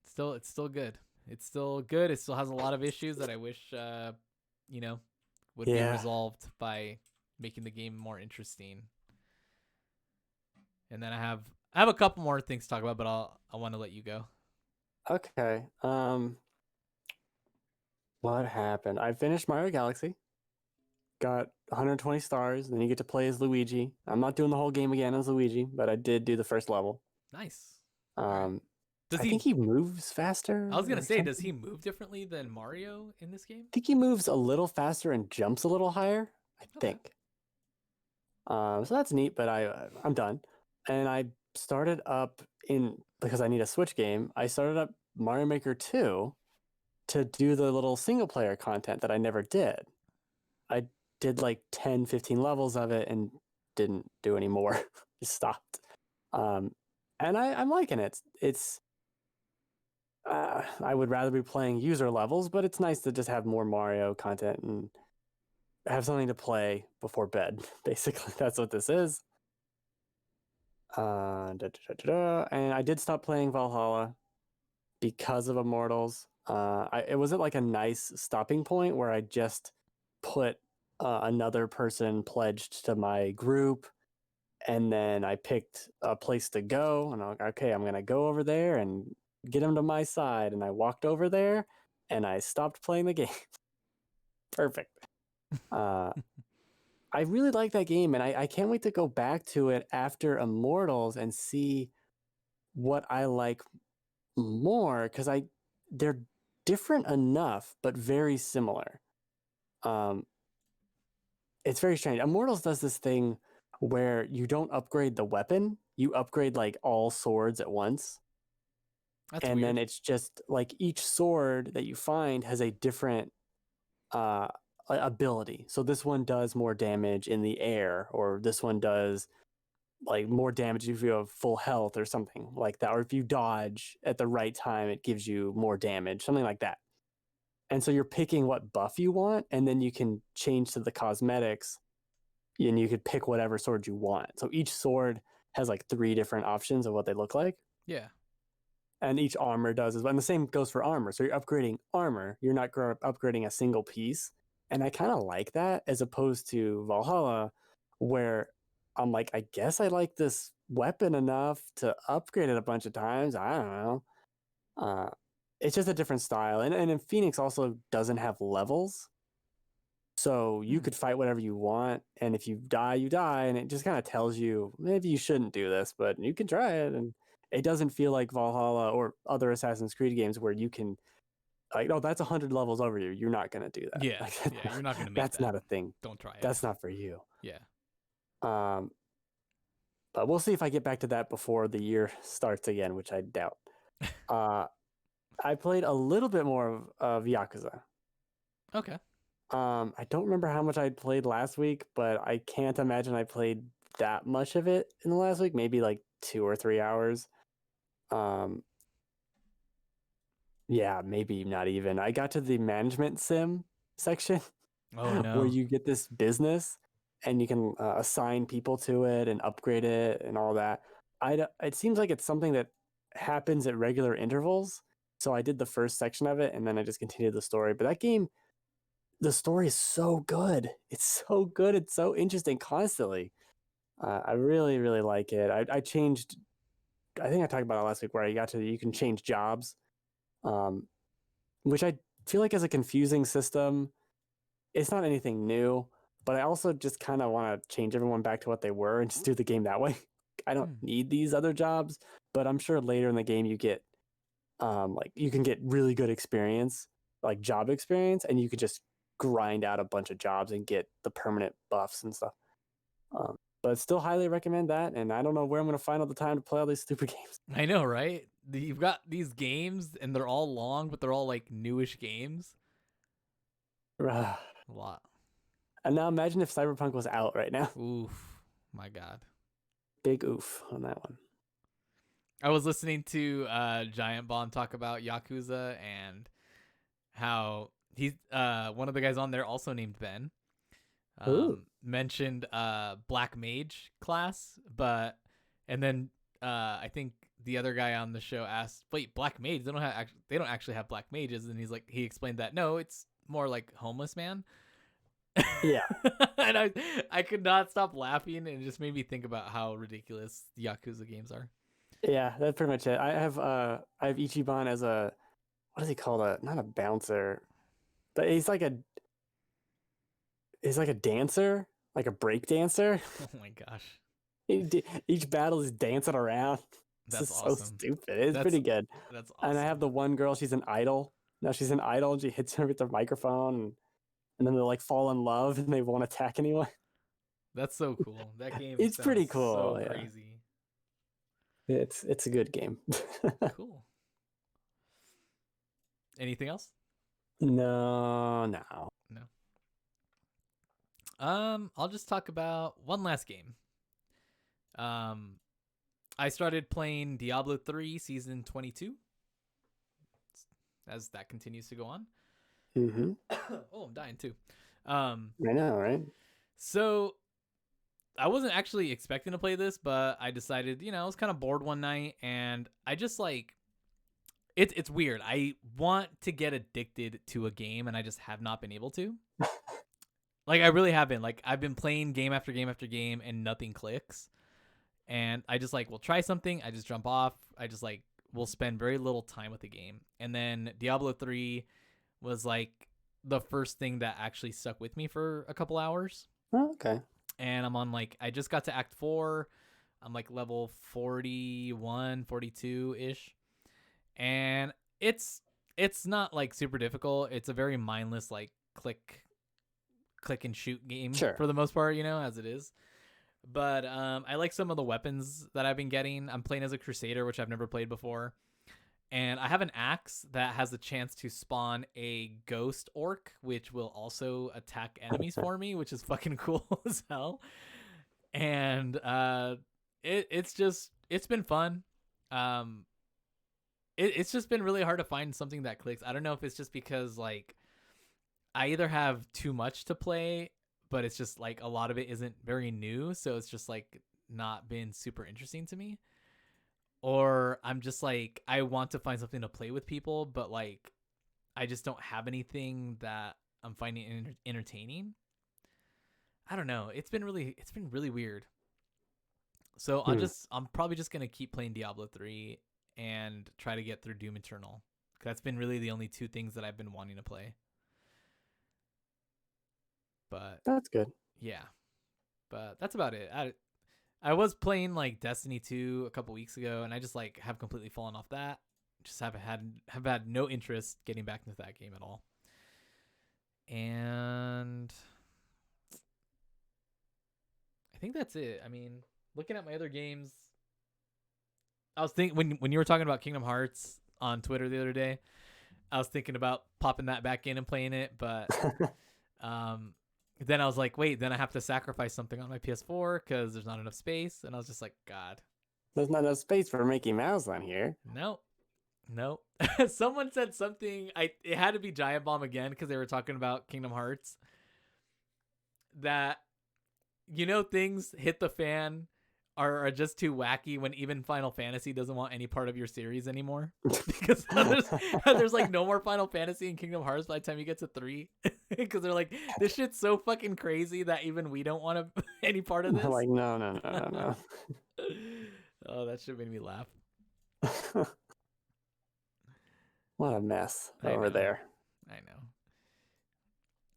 It's still good. It's still good. It still has a lot of issues that I wish you know would be Yeah. resolved by making the game more interesting. And then I have a couple more things to talk about, but I want to let you go. Okay. What happened? I finished Mario Galaxy. Got 120 stars. Then you get to play as Luigi. I'm not doing the whole game again as Luigi, but I did do the first level. Nice. All right. Um, Does I he? think he moves faster I was gonna or say, does something. he move differently than Mario in this game? I think he moves a little faster and jumps a little higher. I Okay. think. So that's neat. But I'm done, and I started up in because I need a Switch game. I started up Mario Maker 2 to do the little single player content that I never did. I did like 10, 15 levels of it and didn't do any more. Just stopped. Um, and I'm liking it. It's I would rather be playing user levels, but it's nice to just have more Mario content and have something to play before bed. Basically, that's what this is. And I did stop playing Valhalla because of Immortals. It wasn't like a nice stopping point where I just put another person pledged to my group, and then I picked a place to go, and I'm like, okay, I'm gonna go over there and get them to my side, and I walked over there, and I stopped playing the game. Perfect. Uh, I really like that game, and I can't wait to go back to it after Immortals and see what I like more because I they're different enough but very similar. Um, it's very strange. Immortals does this thing where you don't upgrade the weapon, you upgrade like all swords at once. That's And then weird. it's just like each sword that you find has a different uh ability. So this one does more damage in the air, or this one does like more damage if you have full health or something like that. Or if you dodge at the right time, it gives you more damage, something like that. And so you're picking what buff you want, and then you can change to the cosmetics and you could pick whatever sword you want. So each sword has like three different options of what they look like. Yeah. And each armor does as well. And the same goes for armor. So you're upgrading armor, you're not upgrading a single piece. And I kind of like that as opposed to Valhalla, where I'm like, I guess I like this weapon enough to upgrade it a bunch of times. I don't know. Uh, it's just a different style. And Phoenix also doesn't have levels. So you Hmm. could fight whatever you want. And if you die, you die. And it just kind of tells you maybe you shouldn't do this, but you can try it. And it doesn't feel like Valhalla or other Assassin's Creed games where you can, like, oh, that's 100 levels over you. You're not going to do that. Yeah. Like, Yeah. You're not gonna make that's that. not a thing. Don't try it. That's not for you. Yeah. Um, but we'll see if I get back to that before the year starts again, which I doubt. Uh, I played a little bit more of Yakuza. Okay. I don't remember how much I played last week, but I can't imagine I played that much of it in the last week. Maybe like 2 or 3 hours. Um, yeah, maybe not even. I got to the management sim section Oh where no. you get this business and you can assign people to it and upgrade it and all that. It seems like it's something that happens at regular intervals. So I did the first section of it and then I just continued the story. But that game, the story is so good. It's so good. It's so interesting constantly. I really, really like it. I changed. I think I talked about it last week where you can change jobs, um, which I feel like is a confusing system. It's not anything new, but I also just kind of want to change everyone back to what they were and just do the game that way. I don't Hmm. need these other jobs, but I'm sure later in the game you get like you can get really good experience, like job experience, and you could just grind out a bunch of jobs and get the permanent buffs and stuff. but still highly recommend that. And I don't know where I'm going to find all the time to play all these stupid games. I know, right? You've got these games, and they're all long, but they're all like newish games. Ugh. A lot. And now imagine if Cyberpunk was out right now. Oof, my God. Big oof on that one. I was listening to Giant Bomb talk about Yakuza and how he's one of the guys on there also named Ben. Ooh. Mentioned Black Mage class, but and then I think the other guy on the show asked, "Wait, Black Mage? They don't actually have Black Mages?" And he explained that no, it's more like homeless man. Yeah. And I could not stop laughing, and it just made me think about how ridiculous the Yakuza games are. Yeah, that's pretty much it. I have Ichiban as a, what is he called? Not a bouncer, but he's like a dancer, like a break dancer. Oh my gosh, Each battle is dancing around. This that's is so awesome. stupid. It's That's pretty good. That's awesome. And I have the one girl, she's an idol. Now she's an idol and she hits her with the microphone and then they like fall in love and they won't attack anyone. That's so cool. That game It's sounds pretty cool. so Yeah. crazy. It's a good game. Cool. Anything else? No. I'll just talk about one last game. I started playing Diablo 3 Season 22 as that continues to go on. Mm-hmm. Oh, I'm dying too. I know, right? So I wasn't actually expecting to play this, but I decided, I was kind of bored one night, and I just like it's weird. I want to get addicted to a game, and I just have not been able to. Like, I really haven't. Like, I've been playing game after game after game, and nothing clicks. And I just, like, will try something. I just jump off. I just, like, will spend very little time with the game. And then Diablo 3 was, like, the first thing that actually stuck with me for a couple hours. Oh, okay. And I'm on, like, I just got to Act 4. I'm, like, level 41, 42-ish. And it's not, like, super difficult. It's a very mindless, like, click and shoot game for the most part, as it is. But I like some of the weapons that I've been getting. I'm playing as a Crusader, which I've never played before. And I have an axe that has the chance to spawn a ghost orc, which will also attack enemies for me, which is fucking cool as hell. And it's been fun. It's just been really hard to find something that clicks. I don't know if it's just because, like, I either have too much to play, but it's just like a lot of it isn't very new, so it's just like not been super interesting to me. Or I'm just like, I want to find something to play with people, but like I just don't have anything that I'm finding entertaining. I don't know. It's been really weird. So I'm probably just gonna keep playing Diablo 3 and try to get through Doom Eternal. That's been really the only two things that I've been wanting to play. But that's good. Yeah, but that's about it. I was playing like Destiny 2 a couple weeks ago, and I just like have completely fallen off that. Just have had no interest getting back into that game at all. And I think that's it. I mean, looking at my other games, I was thinking when you were talking about Kingdom Hearts on Twitter the other day, I was thinking about popping that back in and playing it, but then I was like, wait, then I have to sacrifice something on my PS4 because there's not enough space. And I was just like, God. There's not enough space for Mickey Mouse on here. No. Someone said something. It had to be Giant Bomb again because they were talking about Kingdom Hearts. That, things hit the fan are just too wacky when even Final Fantasy doesn't want any part of your series anymore. Because there's like no more Final Fantasy in Kingdom Hearts by the time you get to 3. Because they're like, this shit's so fucking crazy that even we don't want any part of this. Like, no. Oh, that shit made me laugh. What a mess over there. I know.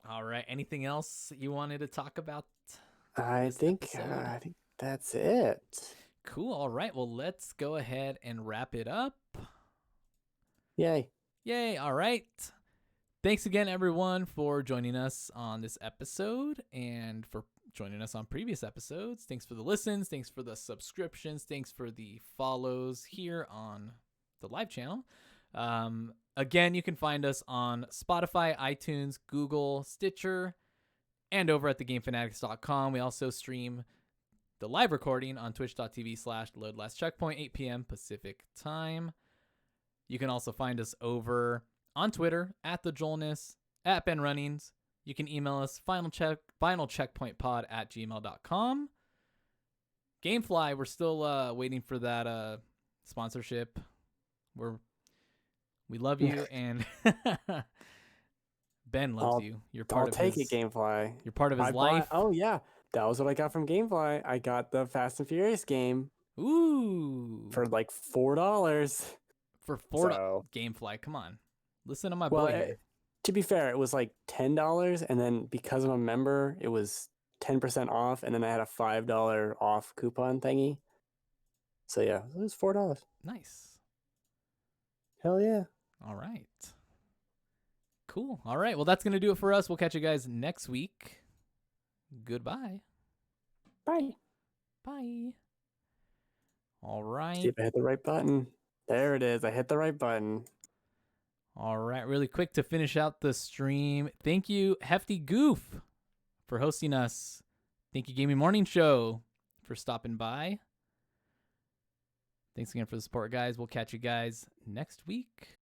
All right. Anything else you wanted to talk about? I think that's it. Cool. All right. Well, let's go ahead and wrap it up. Yay. All right. Thanks again, everyone, for joining us on this episode and for joining us on previous episodes. Thanks for the listens. Thanks for the subscriptions. Thanks for the follows here on the live channel. Again, you can find us on Spotify, iTunes, Google, Stitcher, and over at thegamefanatics.com. We also stream the live recording on twitch.tv/loadlastcheckpoint, 8 p.m. Pacific time. You can also find us over on Twitter at the Joelness, at Ben Runnings. You can email us finalcheckpointpod@gmail.com. Gamefly, we're still waiting for that sponsorship. We love you, and Ben loves you. You're part of take his. it, Gamefly. You're part of his life. Oh yeah, that was what I got from Gamefly. I got the Fast and Furious game. Ooh. For like $4. For $4. Gamefly, come on. Listen to my boy here. To be fair, it was like $10, and then because I'm a member, it was 10% off, and then I had a $5 off coupon thingy. So yeah, it was $4. Nice. Hell yeah. All right. Cool. All right. Well, that's going to do it for us. We'll catch you guys next week. Goodbye. Bye. Bye. All right. See if I hit the right button. There it is. I hit the right button. All right. Really quick to finish out the stream. Thank you, Hefty Goof, for hosting us. Thank you, Gaming Morning Show, for stopping by. Thanks again for the support, guys. We'll catch you guys next week.